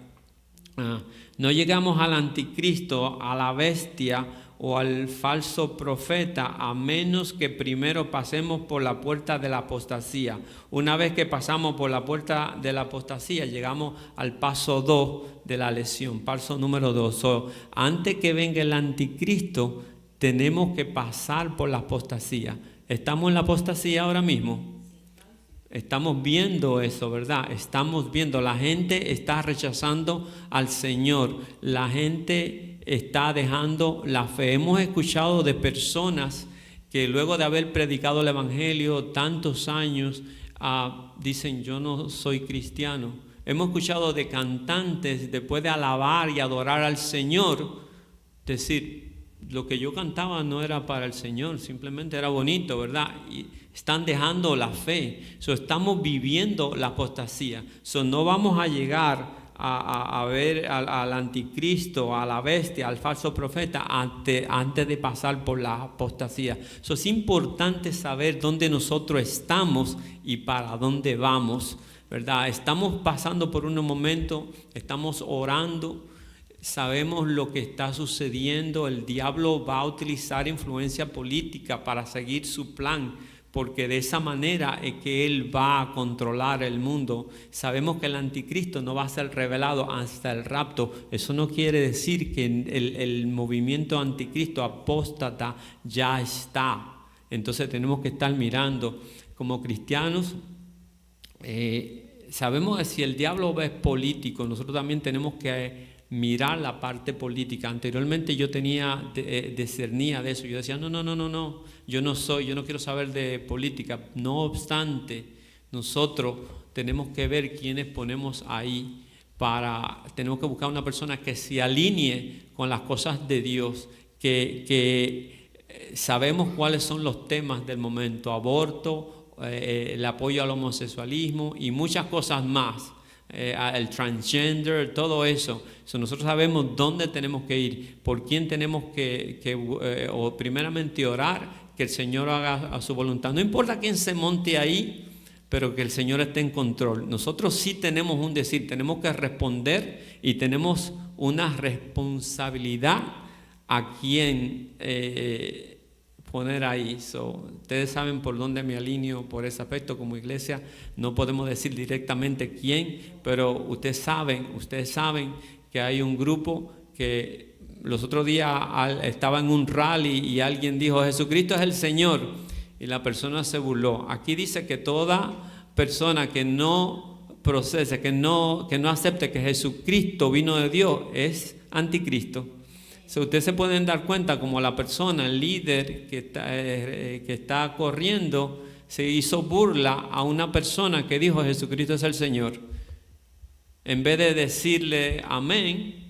No llegamos al anticristo, a la bestia o al falso profeta, a menos que primero pasemos por la puerta de la apostasía. Una vez que pasamos por la puerta de la apostasía, llegamos al paso 2 de la lesión, paso número 2. Antes que venga el anticristo, tenemos que pasar por la apostasía. ¿Estamos en la apostasía ahora mismo? Estamos viendo eso, ¿verdad? Estamos viendo, la gente está rechazando al Señor, la gente está dejando la fe. Hemos escuchado de personas que luego de haber predicado el Evangelio tantos años, dicen, yo no soy cristiano. Hemos escuchado de cantantes, después de alabar y adorar al Señor, decir, lo que yo cantaba no era para el Señor, simplemente era bonito, ¿verdad? Y están dejando la fe. Estamos viviendo la apostasía. No vamos a llegar a ver al anticristo, a la bestia, al falso profeta antes de pasar por la apostasía. Es importante saber dónde nosotros estamos y para dónde vamos, ¿verdad? Estamos pasando por un momento, estamos orando. Sabemos lo que está sucediendo. El diablo va a utilizar influencia política para seguir su plan, porque de esa manera es que él va a controlar el mundo. Sabemos que el anticristo no va a ser revelado hasta el rapto. Eso no quiere decir que el movimiento anticristo apóstata ya está. Entonces tenemos que estar mirando como cristianos. Sabemos que si el diablo es político, nosotros también tenemos que mirar la parte política. Anteriormente yo discernía de eso. Yo decía, no, yo no quiero saber de política. No obstante, nosotros tenemos que ver quiénes ponemos ahí. Tenemos que buscar una persona que se alinee con las cosas de Dios, que sabemos cuáles son los temas del momento: aborto, el apoyo al homosexualismo y muchas cosas más. El transgender, todo eso. Nosotros sabemos dónde tenemos que ir, por quién tenemos o primeramente orar, que el Señor haga a su voluntad. No importa quién se monte ahí, pero que el Señor esté en control. Nosotros sí tenemos un decir, tenemos que responder y tenemos una responsabilidad a quién poner ahí. Ustedes saben por dónde me alineo por ese aspecto. Como iglesia no podemos decir directamente quién, pero ustedes saben que hay un grupo que los otros días estaba en un rally y alguien dijo: Jesucristo es el Señor, y la persona se burló. Aquí dice que toda persona que no procese, que no acepte que Jesucristo vino de Dios, es anticristo. Ustedes se pueden dar cuenta como la persona, el líder que está corriendo, se hizo burla a una persona que dijo: Jesucristo es el Señor. En vez de decirle amén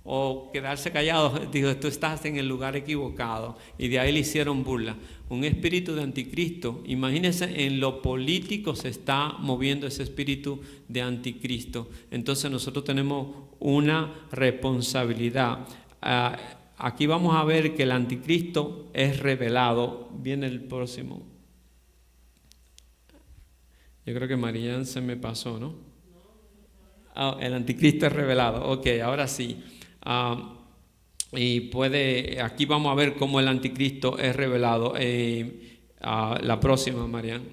o quedarse callado, dijo: tú estás en el lugar equivocado. Y de ahí le hicieron burla. Un espíritu de anticristo. Imagínense, en lo político se está moviendo ese espíritu de anticristo. Entonces nosotros tenemos una responsabilidad. Aquí vamos a ver que el anticristo es revelado. Viene el próximo. Yo creo que Marian se me pasó, ¿no? El anticristo es revelado. Ok, ahora sí. Aquí vamos a ver cómo el anticristo es revelado. La próxima, Marian.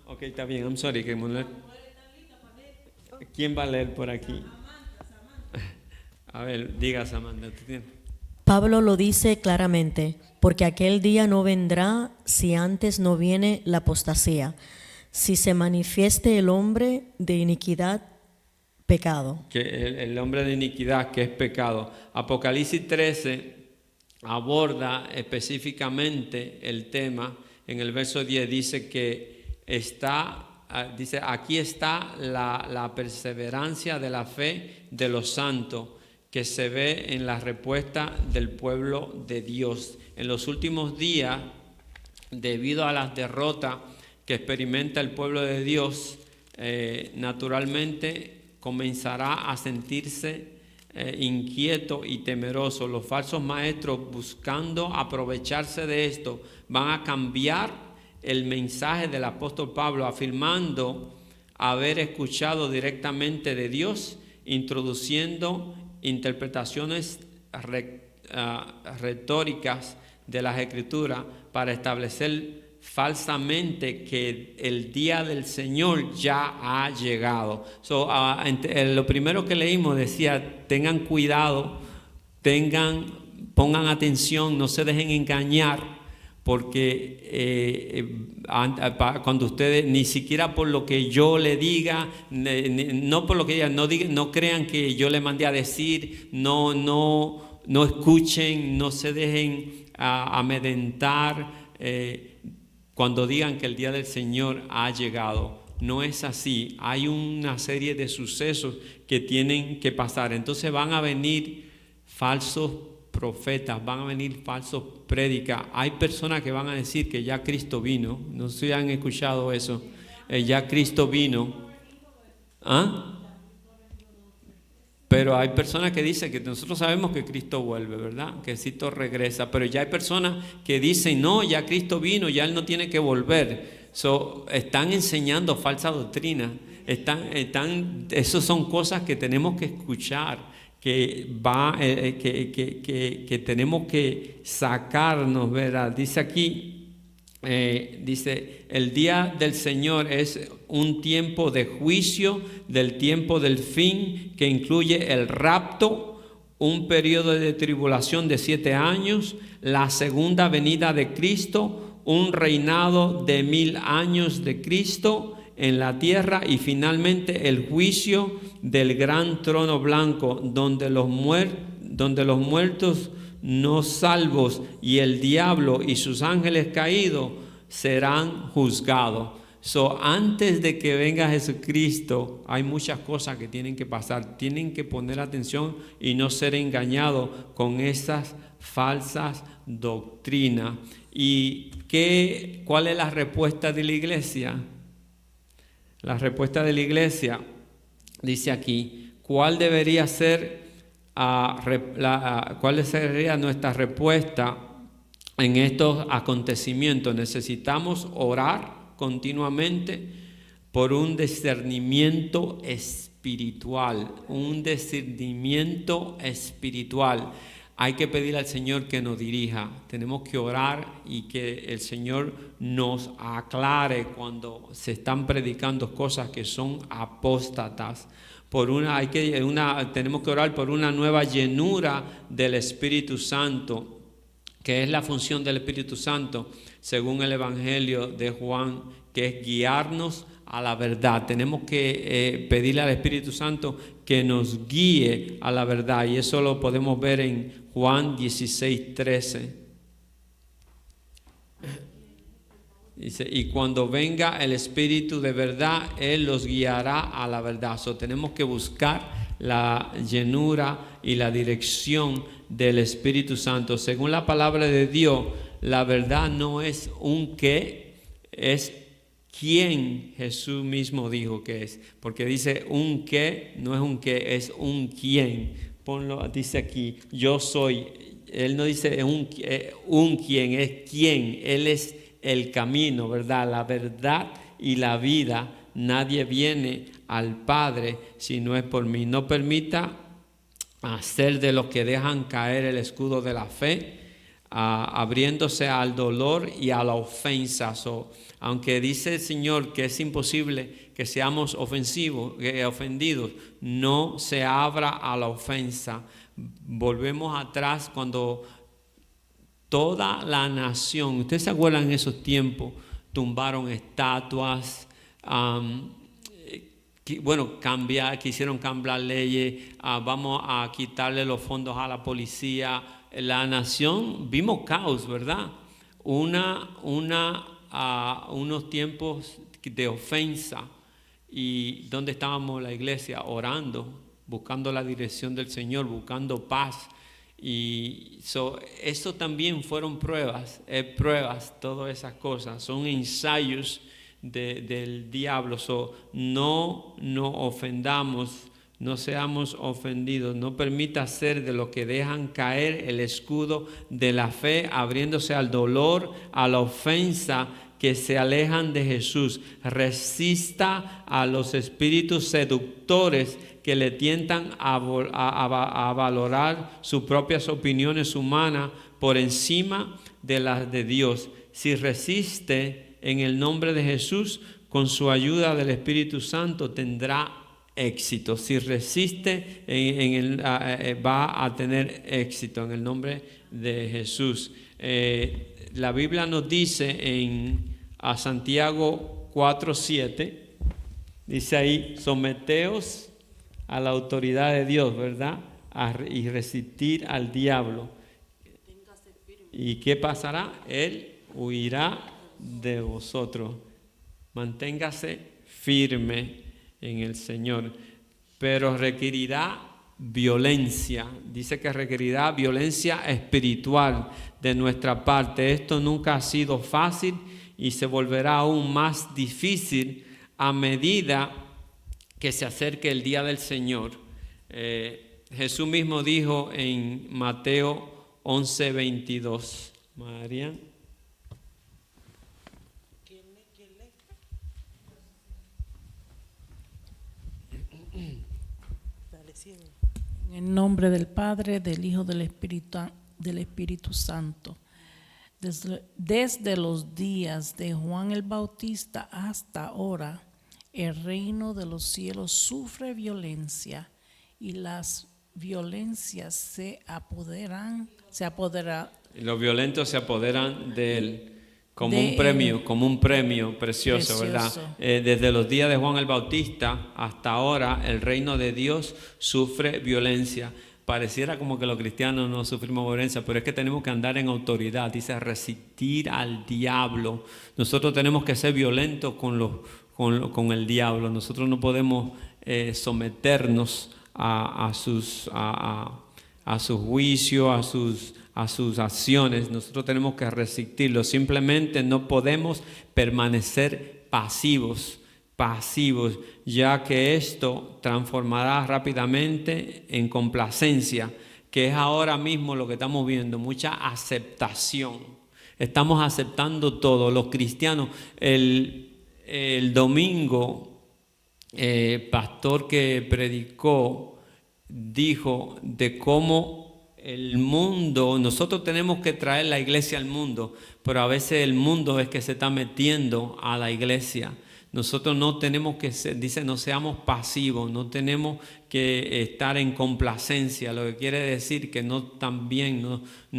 Ok, está bien. I'm sorry. ¿Quién va a leer por aquí? A ver, diga, Samantha. Pablo lo dice claramente: porque aquel día no vendrá si antes no viene la apostasía, si se manifieste el hombre de iniquidad, pecado. Que el hombre de iniquidad, que es pecado. Apocalipsis 13 aborda específicamente el tema. En el verso 10 dice que dice: aquí está la perseverancia de la fe de los santos, que se ve en la respuesta del pueblo de Dios. En los últimos días, debido a las derrotas que experimenta el pueblo de Dios, naturalmente comenzará a sentirse inquieto y temeroso. Los falsos maestros, buscando aprovecharse de esto, van a cambiar el mensaje del apóstol Pablo, afirmando haber escuchado directamente de Dios, introduciendo interpretaciones retóricas de las Escrituras para establecer falsamente que el día del Señor ya ha llegado. Lo primero que leímos decía: tengan cuidado, pongan atención, no se dejen engañar, porque cuando ustedes, ni siquiera por lo que yo le diga, no por lo que diga, no crean que yo le mandé a decir, no escuchen, no se dejen amedrentar cuando digan que el día del Señor ha llegado. no es así. Hay una serie de sucesos que tienen que pasar. Entonces van a venir falsos profetas, van a venir falsos prédicas. Hay personas que van a decir que ya Cristo vino. No sé si han escuchado eso. Ya Cristo vino. ¿Ah? Pero hay personas que dicen que nosotros sabemos que Cristo vuelve, ¿verdad? Que Cristo regresa. Pero ya hay personas que dicen, no, ya Cristo vino, ya Él no tiene que volver. Están enseñando falsa doctrina. Esas son cosas que tenemos que escuchar, que tenemos que sacarnos, ¿verdad? Dice aquí, dice, el día del Señor es un tiempo de juicio, del tiempo del fin, que incluye el rapto, un periodo de tribulación de 7 años, la segunda venida de Cristo, un reinado de 1000 años de Cristo en la tierra y finalmente el juicio del gran trono blanco donde los muertos no salvos y el diablo y sus ángeles caídos serán juzgados. Antes de que venga Jesucristo hay muchas cosas que tienen que pasar. Tienen que poner atención y no ser engañados con esas falsas doctrinas. ¿Y cuál es la respuesta de la iglesia? La respuesta de la iglesia dice aquí, ¿cuál debería ser cuál sería nuestra respuesta en estos acontecimientos? Necesitamos orar continuamente por un discernimiento espiritual, Hay que pedir al Señor que nos dirija. Tenemos que orar y que el Señor nos aclare cuando se están predicando cosas que son apóstatas. Tenemos que orar por una nueva llenura del Espíritu Santo, que es la función del Espíritu Santo, según el Evangelio de Juan, que es guiarnos a la verdad. Tenemos que pedirle al Espíritu Santo que nos guíe a la verdad, y eso lo podemos ver en Juan 16:13. Dice, y cuando venga el Espíritu de verdad, Él los guiará a la verdad. Tenemos que buscar la llenura y la dirección del Espíritu Santo. Según la palabra de Dios, la verdad no es un qué, es quién Jesús mismo dijo que es. Porque dice un qué, no es un qué, es un quién. Dice aquí, yo soy. Él no dice un quién, es quién. Él es el camino, ¿verdad? La verdad y la vida. Nadie viene al Padre si no es por mí. No permita ser de los que dejan caer el escudo de la fe, abriéndose al dolor y a la ofensa. Aunque dice el Señor que es imposible que seamos ofendidos, no se abra a la ofensa. Volvemos atrás cuando toda la nación, ¿ustedes se acuerdan en esos tiempos? Tumbaron estatuas, quisieron cambiar leyes, vamos a quitarle los fondos a la policía. La nación, vimos caos, ¿verdad? Unos tiempos de ofensa. ¿Y dónde estábamos la iglesia? Orando, buscando la dirección del Señor, buscando paz. Y eso también fueron pruebas, todas esas cosas, son ensayos del diablo. No ofendamos, no seamos ofendidos, no permita ser de los que dejan caer el escudo de la fe, abriéndose al dolor, a la ofensa, que se alejan de Jesús. Resista a los espíritus seductores que le tientan a valorar sus propias opiniones humanas por encima de las de Dios. Si resiste en el nombre de Jesús, con su ayuda del Espíritu Santo tendrá éxito. Si resiste va a tener éxito en el nombre de Jesús. La Biblia nos dice a Santiago 4:7, dice ahí, someteos a la autoridad de Dios, ¿verdad? Y resistir al diablo. ¿Y qué pasará? Él huirá de vosotros. Manténgase firme en el Señor, pero requerirá violencia. Dice que requerirá violencia espiritual de nuestra parte. Esto nunca ha sido fácil y se volverá aún más difícil a medida que se acerque el día del Señor. Jesús mismo dijo en Mateo 11:22. María. En el nombre del Padre, del Hijo, del Espíritu Santo. Desde los días de Juan el Bautista hasta ahora, el reino de los cielos sufre violencia y las violencias se apoderan. Los violentos se apoderan de él como de un premio precioso, ¿verdad? Precioso. Desde los días de Juan el Bautista hasta ahora, el reino de Dios sufre violencia. Pareciera como que los cristianos no sufrimos violencia, pero es que tenemos que andar en autoridad. Dice resistir al diablo. Nosotros tenemos que ser violentos con el diablo. Nosotros no podemos someternos a su juicio, a sus acciones. Nosotros tenemos que resistirlo. Simplemente no podemos permanecer pasivos, ya que esto transformará rápidamente en complacencia, que es ahora mismo lo que estamos viendo, mucha aceptación. Estamos aceptando todo. Los cristianos, el domingo, pastor que predicó dijo de cómo el mundo, nosotros tenemos que traer la iglesia al mundo, pero a veces el mundo es que se está metiendo a la iglesia. Nosotros no tenemos que ser, dice, no seamos pasivos, no tenemos que estar en complacencia, lo que quiere decir que no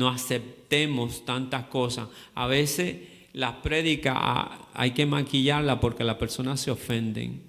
aceptemos tantas cosas. A veces las prédicas hay que maquillarlas porque las personas se ofenden.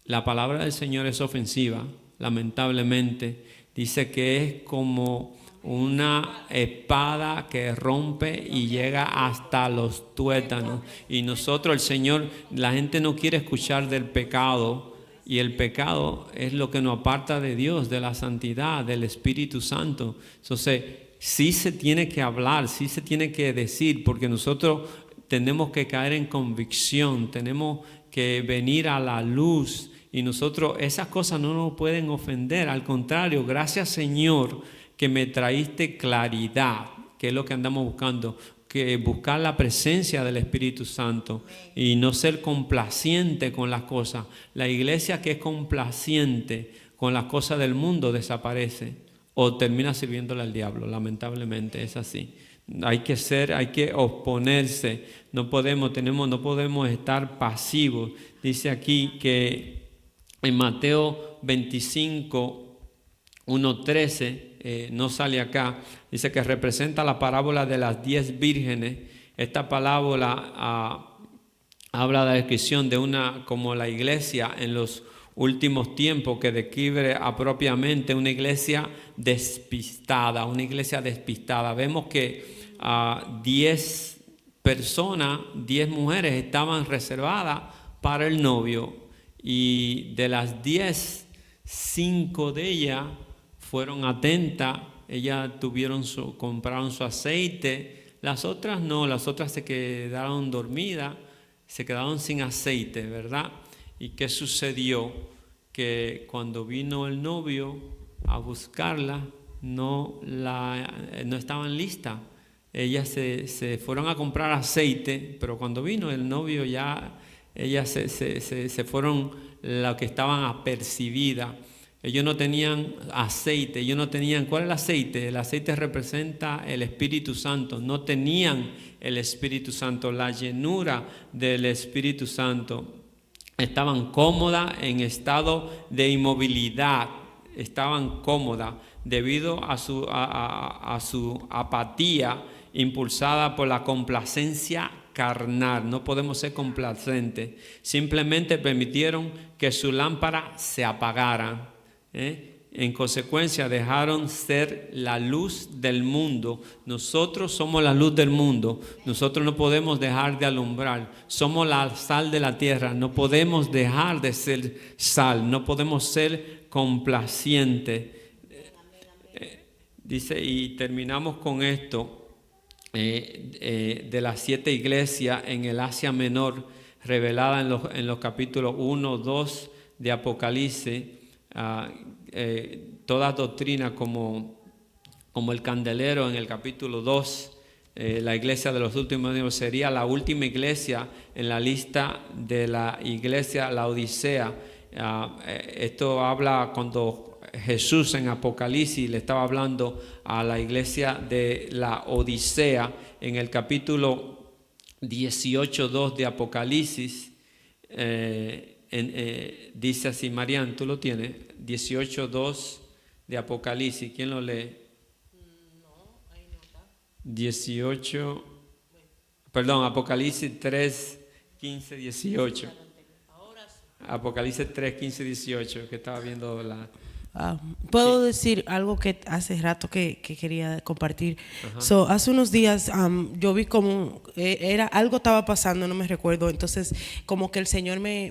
La palabra del Señor es ofensiva, lamentablemente. Dice que es como una espada que rompe y llega hasta los tuétanos. Y nosotros, el Señor, la gente no quiere escuchar del pecado, y el pecado es lo que nos aparta de Dios, de la santidad, del Espíritu Santo. Entonces, sí se tiene que hablar, sí se tiene que decir, porque nosotros tenemos que caer en convicción, tenemos que venir a la luz, y nosotros, esas cosas no nos pueden ofender. Al contrario, gracias Señor que me traíste claridad, que es lo que andamos buscando, que buscar la presencia del Espíritu Santo y no ser complaciente con las cosas. La iglesia que es complaciente con las cosas del mundo desaparece o termina sirviéndole al diablo, lamentablemente es así. Hay que oponerse, no podemos estar pasivos. Dice aquí que en Mateo 25, 1:13, no sale acá, dice que representa la parábola de las 10 vírgenes. Esta parábola habla de la descripción de como la iglesia en los últimos tiempos, que describe propiamente una iglesia despistada, Vemos que 10 personas, 10 mujeres estaban reservadas para el novio, y de las 10, 5 de ellas fueron atentas, ellas compraron su aceite. Las otras no, las otras se quedaron dormidas, se quedaron sin aceite, ¿verdad? ¿Y qué sucedió? Que cuando vino el novio a buscarla, no estaban listas. Ellas se fueron a comprar aceite, pero cuando vino el novio ya, ellas se fueron, las que estaban apercibidas. Ellos no tenían aceite, ¿cuál es el aceite? El aceite representa el Espíritu Santo. No tenían el Espíritu Santo, la llenura del Espíritu Santo. Estaban cómodas en estado de inmovilidad, estaban cómodas debido a su apatía impulsada por la complacencia carnal. No podemos ser complacentes. Simplemente permitieron que su lámpara se apagara. En consecuencia, dejaron ser la luz del mundo. Nosotros somos la luz del mundo. Nosotros no podemos dejar de alumbrar. Somos la sal de la tierra. No podemos dejar de ser sal. No podemos ser complacientes. Dice, y terminamos con esto, de las 7 iglesias en el Asia Menor, revelada en los capítulos 1, 2 de Apocalipsis. Toda doctrina como el candelero en el capítulo 2, la iglesia de los últimos días sería la última iglesia en la lista de la iglesia Laodicea. Esto habla cuando Jesús en Apocalipsis le estaba hablando a la iglesia de la Odisea en el capítulo 18:2 de Apocalipsis. Dice así, Marian, ¿tú lo tienes? 18:2 de Apocalipsis. ¿Quién lo lee? No, ahí no está. 18, perdón, Apocalipsis 3, 15, 18. Apocalipsis 3, 15, 18, que estaba viendo la... Puedo decir algo que hace rato que quería compartir. Hace unos días yo vi como algo estaba pasando, no me recuerdo. Entonces como que el Señor me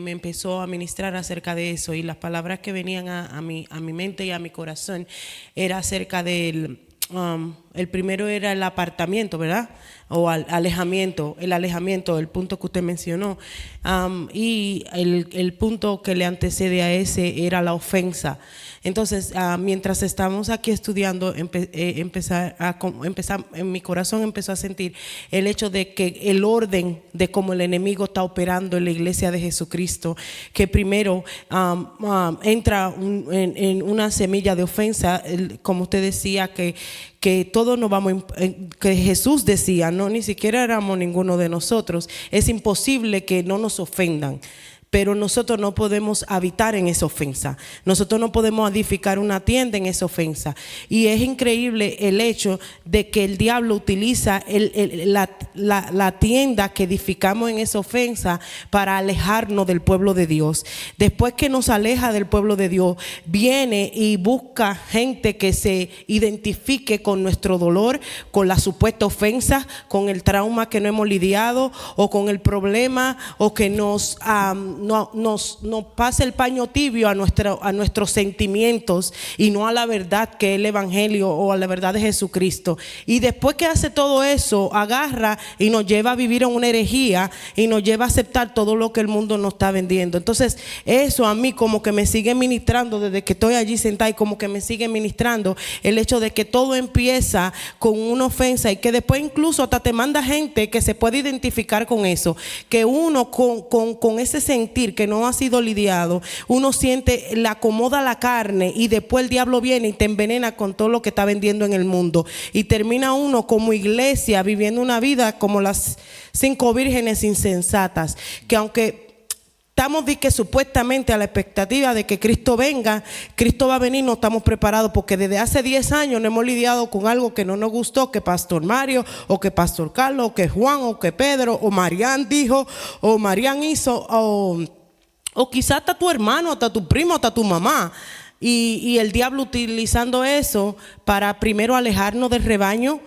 empezó a ministrar acerca de eso, y las palabras que venían a mi mente y a mi corazón era acerca del el primero era el apartamiento, ¿verdad? O alejamiento, el punto que usted mencionó. Y el punto que le antecede a ese era la ofensa. Entonces, mientras estábamos aquí estudiando, en mi corazón empezó a sentir el hecho de que el orden de cómo el enemigo está operando en la iglesia de Jesucristo, que primero entra en una semilla de ofensa, como usted decía, que todos nos vamos, que Jesús decía, no, ni siquiera éramos ninguno de nosotros, es imposible que no nos ofendan. Pero nosotros no podemos habitar en esa ofensa. Nosotros no podemos edificar una tienda en esa ofensa. Y es increíble el hecho de que el diablo utiliza la tienda que edificamos en esa ofensa para alejarnos del pueblo de Dios. Después que nos aleja del pueblo de Dios, viene y busca gente que se identifique con nuestro dolor, con la supuesta ofensa, con el trauma que no hemos lidiado, o con el problema, o que nos pasa el paño tibio a nuestros sentimientos, y no a la verdad que es el evangelio o a la verdad de Jesucristo. Y después que hace todo eso, agarra y nos lleva a vivir en una herejía y nos lleva a aceptar todo lo que el mundo nos está vendiendo. Entonces eso a mí como que me sigue ministrando desde que estoy allí sentada, y como que me sigue ministrando el hecho de que todo empieza con una ofensa, y que después incluso hasta te manda gente que se puede identificar con eso, que uno con ese sentir que no ha sido lidiado, uno siente, le acomoda la carne, y después el diablo viene y te envenena con todo lo que está vendiendo en el mundo, y termina uno como iglesia viviendo una vida como las 5 vírgenes insensatas, que aunque estamos supuestamente a la expectativa de que Cristo venga, Cristo va a venir, no estamos preparados, porque desde hace 10 años no hemos lidiado con algo que no nos gustó, que Pastor Mario, o que Pastor Carlos, o que Juan, o que Pedro, o Marian dijo, o Marian hizo, o quizás hasta tu hermano, hasta tu primo, hasta tu mamá. Y el diablo utilizando eso para primero alejarnos del rebaño,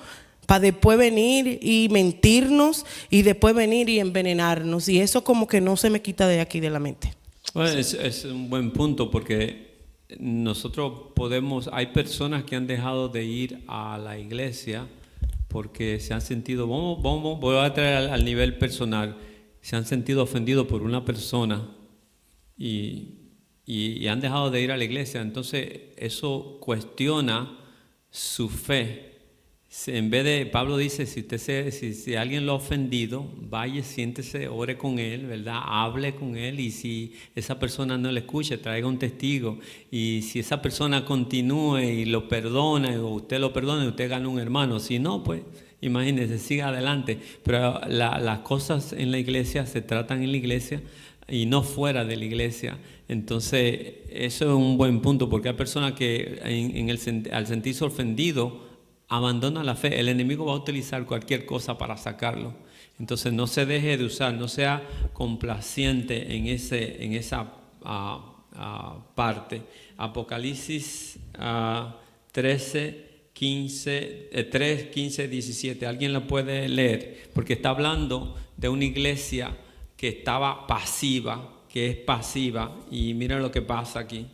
para después venir y mentirnos, y después venir y envenenarnos. Y eso como que no se me quita de aquí de la mente. Bueno, es un buen punto, porque nosotros hay personas que han dejado de ir a la iglesia porque se han sentido, voy a traer al nivel personal, se han sentido ofendidos por una persona y han dejado de ir a la iglesia. Entonces eso cuestiona su fe. En vez de, Pablo dice, si alguien lo ha ofendido, vaya, siéntese, ore con él, ¿verdad? Hable con él, y si esa persona no le escucha, traiga un testigo. Y si esa persona continúe y lo perdona, o usted lo perdona, usted gana un hermano. Si no, pues imagínese, siga adelante. Pero las cosas en la iglesia se tratan en la iglesia y no fuera de la iglesia. Entonces eso es un buen punto, porque hay personas que al sentirse ofendido abandona la fe. El enemigo va a utilizar cualquier cosa para sacarlo. Entonces no se deje de usar, no sea complaciente en esa parte. Apocalipsis 13, 3, 15, 17. ¿Alguien lo puede leer? Porque está hablando de una iglesia que estaba pasiva, que es pasiva. Y mira lo que pasa aquí.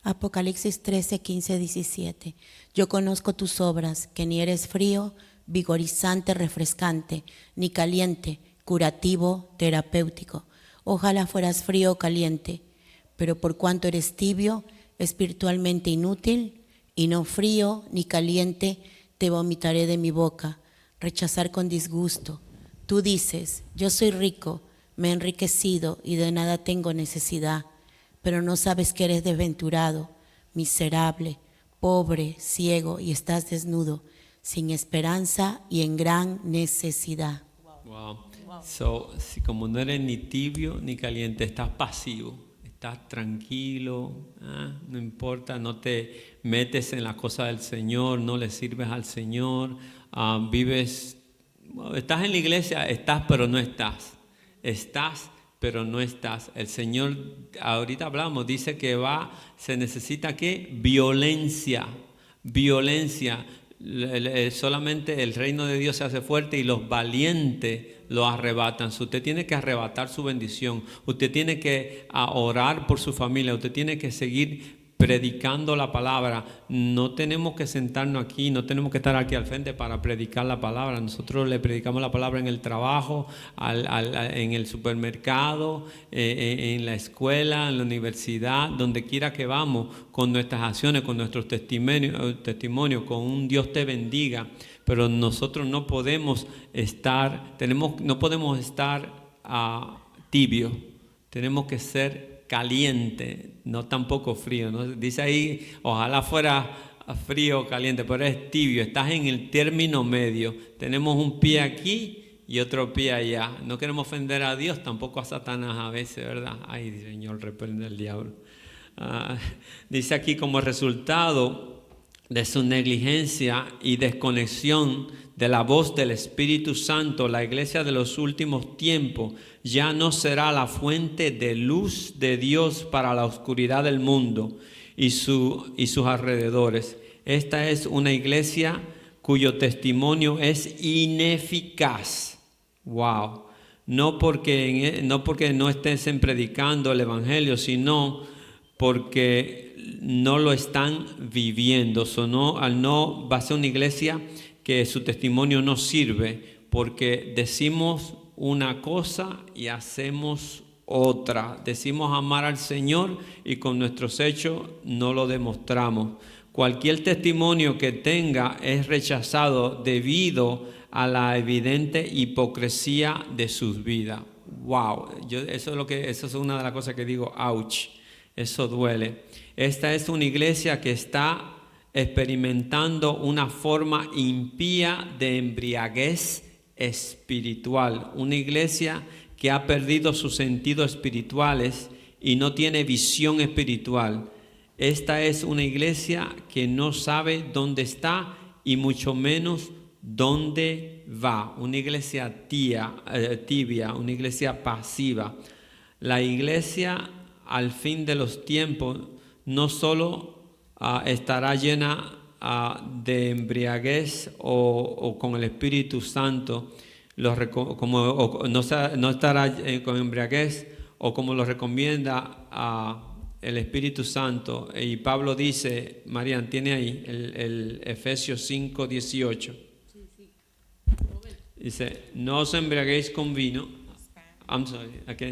Apocalipsis 13, 15, 17. Yo conozco tus obras, que ni eres frío, vigorizante, refrescante, ni caliente, curativo, terapéutico. Ojalá fueras frío o caliente, pero por cuanto eres tibio, espiritualmente inútil, y no frío ni caliente, te vomitaré de mi boca. Rechazar con disgusto. Tú dices, yo soy rico, me he enriquecido y de nada tengo necesidad, pero no sabes que eres desventurado, miserable, pobre, ciego y estás desnudo, sin esperanza y en gran necesidad. Wow. So, si como no eres ni tibio ni caliente, estás pasivo, estás tranquilo, no importa, no te metes en las cosas del Señor, no le sirves al Señor, vives, estás en la iglesia, estás pero no estás, estás pero no estás. El Señor, ahorita hablamos, dice que se necesita ¿qué? Violencia. Solamente el reino de Dios se hace fuerte y los valientes lo arrebatan. Usted tiene que arrebatar su bendición, usted tiene que orar por su familia, usted tiene que seguir predicando la palabra. No tenemos que sentarnos aquí, no tenemos que estar aquí al frente para predicar la palabra. Nosotros le predicamos la palabra en el trabajo, en el supermercado, en la escuela, en la universidad, donde quiera que vamos, con nuestras acciones, con nuestros testimonios, con un Dios te bendiga. Pero nosotros no podemos estar, tibios, tenemos que ser caliente, no tampoco frío, ¿no? Dice ahí, ojalá fuera frío o caliente, pero es tibio, estás en el término medio. Tenemos un pie aquí y otro pie allá. No queremos ofender a Dios, tampoco a Satanás a veces, ¿verdad? Ay, Señor, reprende al diablo. Dice aquí, como resultado de su negligencia y desconexión de la voz del Espíritu Santo, la iglesia de los últimos tiempos ya no será la fuente de luz de Dios para la oscuridad del mundo y sus alrededores. Esta es una iglesia cuyo testimonio es ineficaz. Wow. No porque no estén predicando el evangelio, sino porque no lo están viviendo. Va a ser una iglesia que su testimonio no sirve, porque decimos una cosa y hacemos otra. Decimos amar al Señor y con nuestros hechos no lo demostramos. Cualquier testimonio que tenga es rechazado debido a la evidente hipocresía de sus vidas. Wow, eso es una de las cosas que digo, ouch, eso duele. Esta es una iglesia que está experimentando una forma impía de embriaguez espiritual. Una iglesia que ha perdido sus sentidos espirituales y no tiene visión espiritual. Esta es una iglesia que no sabe dónde está y mucho menos dónde va. Una iglesia tibia, una iglesia pasiva. La iglesia al fin de los tiempos no solo estará llena de embriaguez o con el Espíritu Santo, no estará con embriaguez o como lo recomienda el Espíritu Santo. Y Pablo dice, Marian, tiene ahí el Efesios 5, 18. Dice, no os embriaguéis con vino.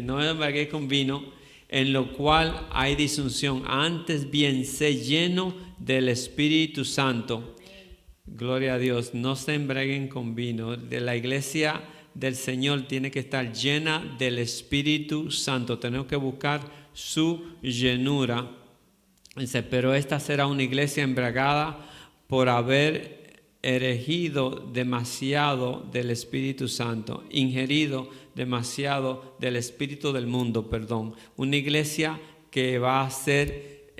No os embriaguéis con vino, en lo cual hay disunción. Antes bien, sé lleno del Espíritu Santo. Gloria a Dios. No se embriaguen con vino. De la iglesia del Señor tiene que estar llena del Espíritu Santo. Tenemos que buscar su llenura. Dice, pero esta será una iglesia embriagada por haber ingerido demasiado del Espíritu del mundo, perdón. Una iglesia que va a ser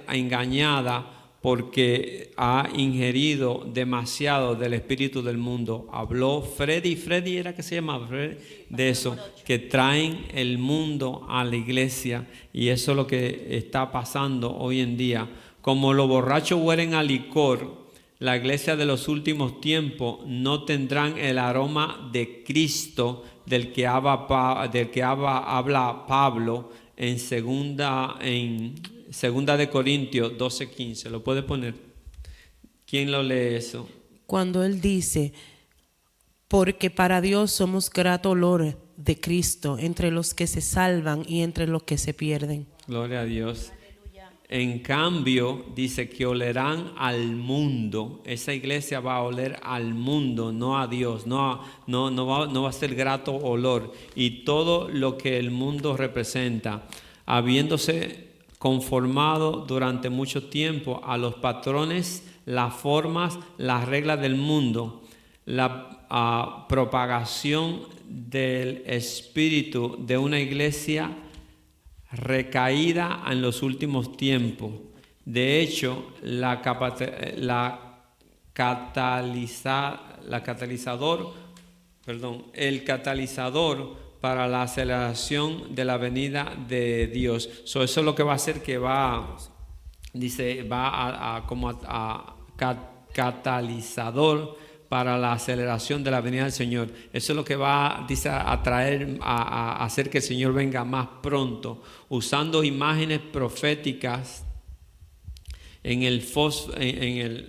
engañada porque ha ingerido demasiado del espíritu del mundo. Habló Freddy era que se llama Freddy, de eso, que traen el mundo a la iglesia, y eso es lo que está pasando hoy en día. Como los borrachos huelen a licor, la iglesia de los últimos tiempos no tendrán el aroma de Cristo del que habla Pablo en segunda de Corintios 12:15. ¿Lo puede poner? ¿Quién lo lee eso? Cuando él dice, porque para Dios somos grato olor de Cristo entre los que se salvan y entre los que se pierden. Gloria a Dios. En cambio, dice que olerán al mundo. Esa iglesia va a oler al mundo, no a Dios. No va a ser grato olor. Y todo lo que el mundo representa, habiéndose conformado durante mucho tiempo a los patrones, las formas, las reglas del mundo, la propagación del espíritu de una iglesia recaída en los últimos tiempos. De hecho, el catalizador para la aceleración de la venida de Dios. Eso es lo que va a hacer que catalizador para la aceleración de la venida del Señor. Eso es lo que va, dice, a traer, a hacer que el Señor venga más pronto, usando imágenes proféticas en el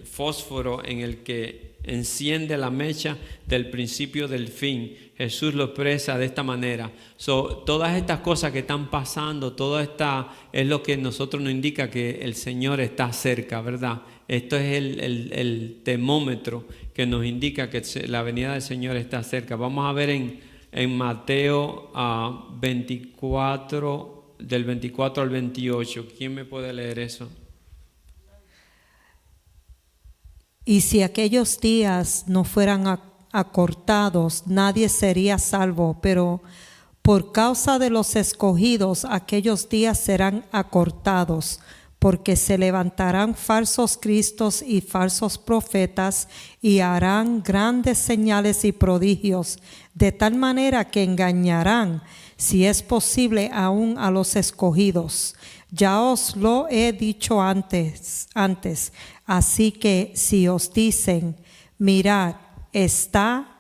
fósforo en el que enciende la mecha del principio del fin. Jesús lo expresa de esta manera. Todas estas cosas que están pasando, todo esta es lo que nosotros nos indica que el Señor está cerca, ¿verdad? Esto es el termómetro que nos indica que la venida del Señor está cerca. Vamos a ver en Mateo 24, del 24 al 28. ¿Quién me puede leer eso? Y si aquellos días no fueran acortados, nadie sería salvo, pero por causa de los escogidos, aquellos días serán acortados, porque se levantarán falsos cristos y falsos profetas y harán grandes señales y prodigios, de tal manera que engañarán, si es posible, aún a los escogidos. Ya os lo he dicho antes, así que si os dicen, mirad, está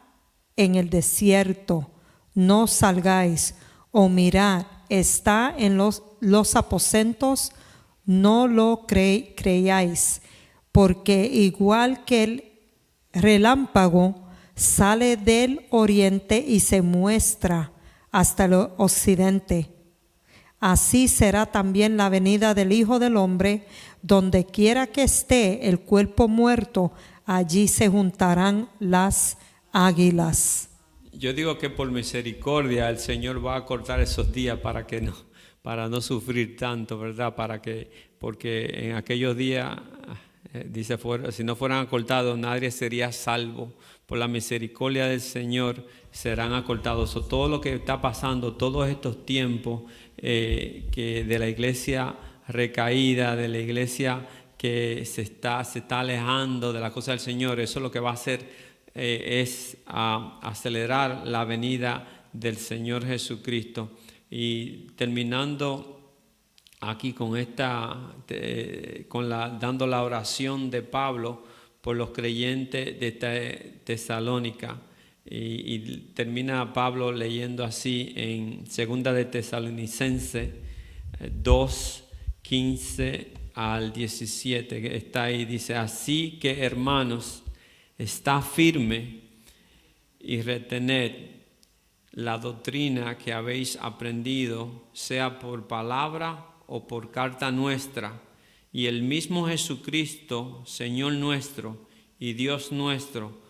en el desierto, no salgáis, o mirad, está en los aposentos, no lo creáis, porque igual que el relámpago sale del oriente y se muestra hasta el occidente, así será también la venida del Hijo del Hombre. Donde quiera que esté el cuerpo muerto, allí se juntarán las águilas. Yo digo que por misericordia el Señor va a cortar esos días para no sufrir tanto, ¿verdad? Porque en aquellos días, dice, si no fueran acortados, nadie sería salvo. Por la misericordia del Señor serán acortados. Todo lo que está pasando, todos estos tiempos que de la iglesia recaída, de la iglesia que se está alejando de la cosa del Señor, eso lo que va a hacer es acelerar la venida del Señor Jesucristo. Y terminando aquí con dando la oración de Pablo por los creyentes de Tesalónica, y termina Pablo leyendo así en 2 de Tesalonicenses 2:15 al 17, que está ahí, dice: así que, hermanos, está firme y retened la doctrina que habéis aprendido, sea por palabra o por carta nuestra, y el mismo Jesucristo, Señor nuestro y Dios nuestro,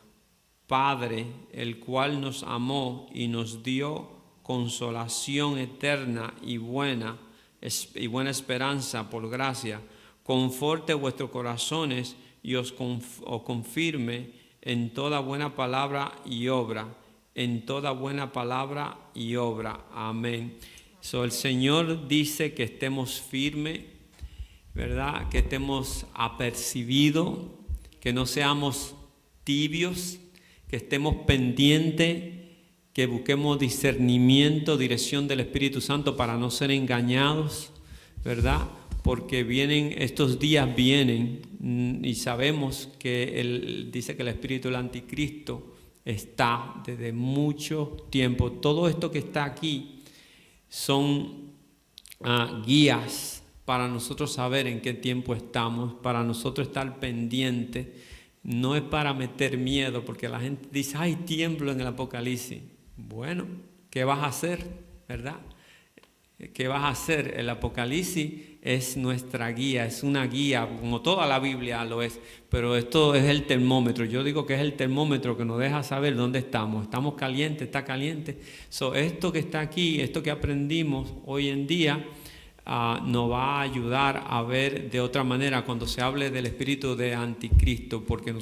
Padre, el cual nos amó y nos dio consolación eterna y buena esperanza por gracia, conforte vuestros corazones y os confirme en toda buena palabra y obra, en toda buena palabra y obra. Amén. El Señor dice que estemos firmes, ¿verdad? Que estemos apercibidos, que no seamos tibios, que estemos pendientes, que busquemos discernimiento, dirección del Espíritu Santo para no ser engañados, ¿verdad? Porque estos días vienen y sabemos que dice que el espíritu del anticristo está desde mucho tiempo. Todo esto que está aquí son guías para nosotros saber en qué tiempo estamos, para nosotros estar pendientes. No es para meter miedo, porque la gente dice, ay, tiemblo en el Apocalipsis. Bueno, ¿qué vas a hacer? ¿Verdad? ¿Qué vas a hacer? El Apocalipsis es nuestra guía, es una guía, como toda la Biblia lo es, pero esto es el termómetro. Yo digo que es el termómetro que nos deja saber dónde estamos. Estamos calientes, está caliente. Esto que está aquí, esto que aprendimos hoy en día, nos va a ayudar a ver de otra manera cuando se hable del espíritu de anticristo, porque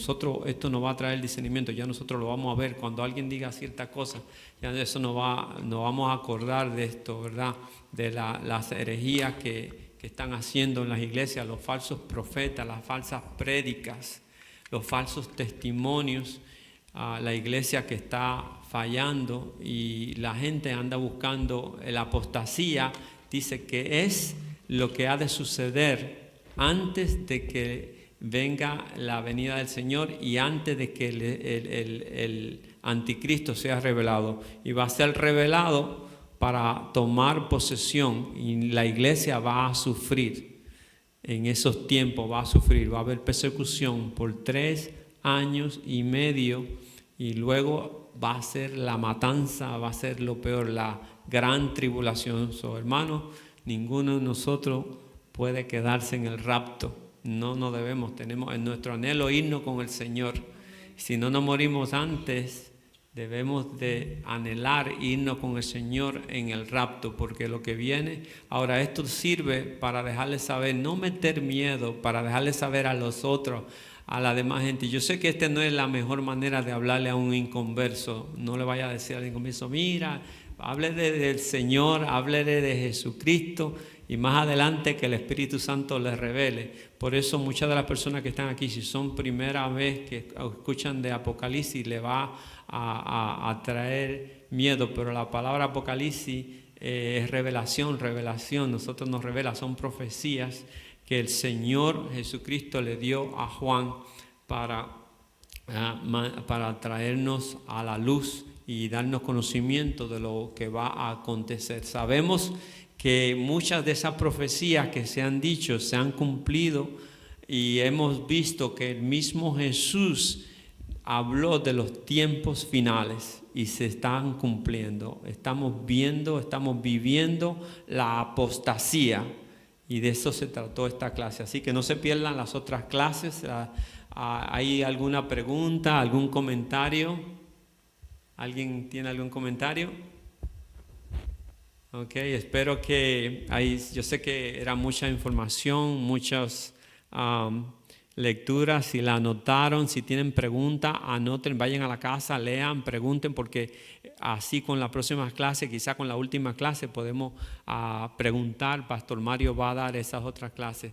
esto nos va a traer discernimiento. Ya nosotros lo vamos a ver cuando alguien diga cierta cosa, ya eso nos vamos a acordar de esto, ¿verdad? De las herejías que están haciendo en las iglesias, los falsos profetas, las falsas prédicas, los falsos testimonios, la iglesia que está fallando y la gente anda buscando la apostasía. Dice que es lo que ha de suceder antes de que venga la venida del Señor y antes de que el anticristo sea revelado. Y va a ser revelado para tomar posesión y la iglesia va a sufrir. En esos tiempos va a sufrir, va a haber persecución por 3 años y medio y luego va a ser la matanza, va a ser lo peor, la gran tribulación. Hermanos, ninguno de nosotros puede quedarse en el rapto. No nos debemos, tenemos en nuestro anhelo irnos con el Señor. Si no nos morimos antes, debemos de anhelar irnos con el Señor en el rapto, porque lo que viene, ahora esto sirve para dejarles saber, no meter miedo, para dejarles saber a los otros, a la demás gente. Yo sé que esta no es la mejor manera de hablarle a un inconverso. No le vaya a decir al inconverso, mira, hable del Señor, hable de Jesucristo y más adelante que el Espíritu Santo les revele. Por eso muchas de las personas que están aquí, si son primera vez que escuchan de Apocalipsis, le va a traer miedo, pero la palabra Apocalipsis es revelación. Nosotros nos revela, son profecías que el Señor Jesucristo le dio a Juan para traernos a la luz y darnos conocimiento de lo que va a acontecer. Sabemos que muchas de esas profecías que se han dicho se han cumplido y hemos visto que el mismo Jesús habló de los tiempos finales y se están cumpliendo. Estamos viviendo la apostasía y de eso se trató esta clase. Así que no se pierdan las otras clases. ¿Hay alguna pregunta, algún comentario? ¿Alguien tiene algún comentario? Ok, espero que yo sé que era mucha información, muchas lecturas. Si la anotaron, si tienen preguntas, anoten, vayan a la casa, lean, pregunten, porque así con la próxima clase, quizá con la última clase, podemos preguntar. Pastor Mario va a dar esas otras clases.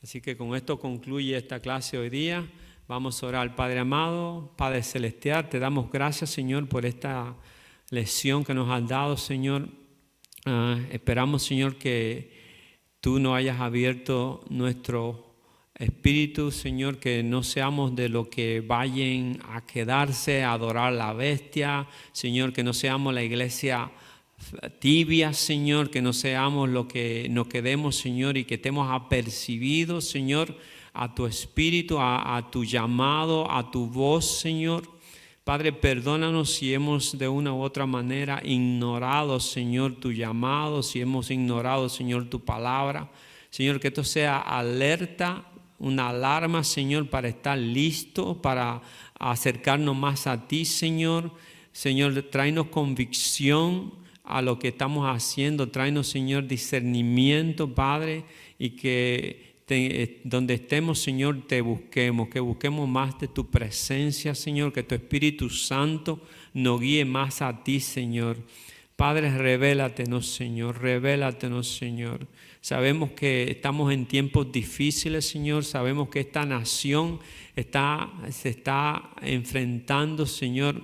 Así que con esto concluye esta clase hoy día. Vamos a orar. Padre amado, Padre celestial, te damos gracias, Señor, por esta lección que nos has dado, Señor. Esperamos, Señor, que tú nos hayas abierto nuestro espíritu, Señor, que no seamos de lo que vayan a quedarse a adorar a la bestia, Señor, que no seamos la iglesia tibia, Señor, que no seamos lo que nos quedemos, Señor, y que estemos apercibidos, Señor, a tu espíritu, a tu llamado, a tu voz, Señor. Padre, perdónanos si hemos de una u otra manera ignorado, Señor, tu llamado, si hemos ignorado, Señor, tu palabra. Señor, que esto sea alerta, una alarma, Señor, para estar listo, para acercarnos más a ti, Señor. Señor, tráenos convicción a lo que estamos haciendo. Tráenos, Señor, discernimiento, Padre, y que donde estemos, Señor, te busquemos, que busquemos más de tu presencia, Señor, que tu Espíritu Santo nos guíe más a ti, Señor. Padre, revélatenos, Señor, revélatenos, Señor. Sabemos que estamos en tiempos difíciles, Señor. Sabemos que esta nación se está enfrentando, Señor,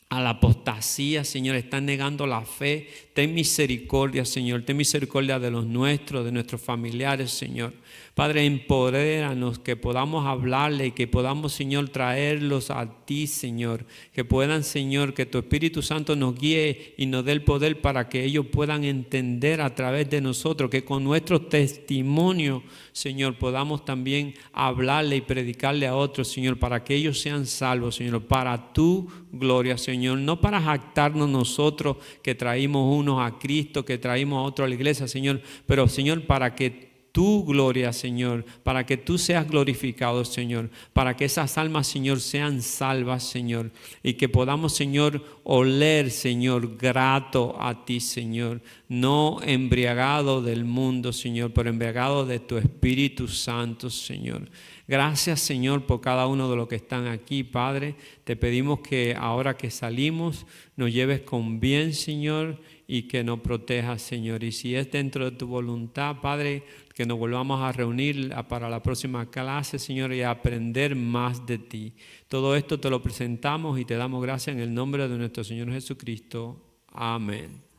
a la apostasía, Señor. Están negando la fe. Ten misericordia, Señor. Ten misericordia de los nuestros, de nuestros familiares, Señor. Padre, empodéranos, que podamos hablarle y que podamos, Señor, traerlos a ti, Señor. Que puedan, Señor, que tu Espíritu Santo nos guíe y nos dé el poder para que ellos puedan entender a través de nosotros, que con nuestro testimonio, Señor, podamos también hablarle y predicarle a otros, Señor, para que ellos sean salvos, Señor, para tu gloria, Señor. No para jactarnos nosotros que traímos unos a Cristo, que traímos a otros a la iglesia, Señor, pero, Señor, para que tu gloria, Señor, para que tú seas glorificado, Señor, para que esas almas, Señor, sean salvas, Señor, y que podamos, Señor, oler, Señor, grato a ti, Señor, no embriagado del mundo, Señor, pero embriagado de tu Espíritu Santo, Señor. Gracias, Señor, por cada uno de los que están aquí, Padre. Te pedimos que ahora que salimos nos lleves con bien, Señor, y que nos protejas, Señor. Y si es dentro de tu voluntad, Padre, que nos volvamos a reunir para la próxima clase, Señor, y a aprender más de ti. Todo esto te lo presentamos y te damos gracias en el nombre de nuestro Señor Jesucristo. Amén.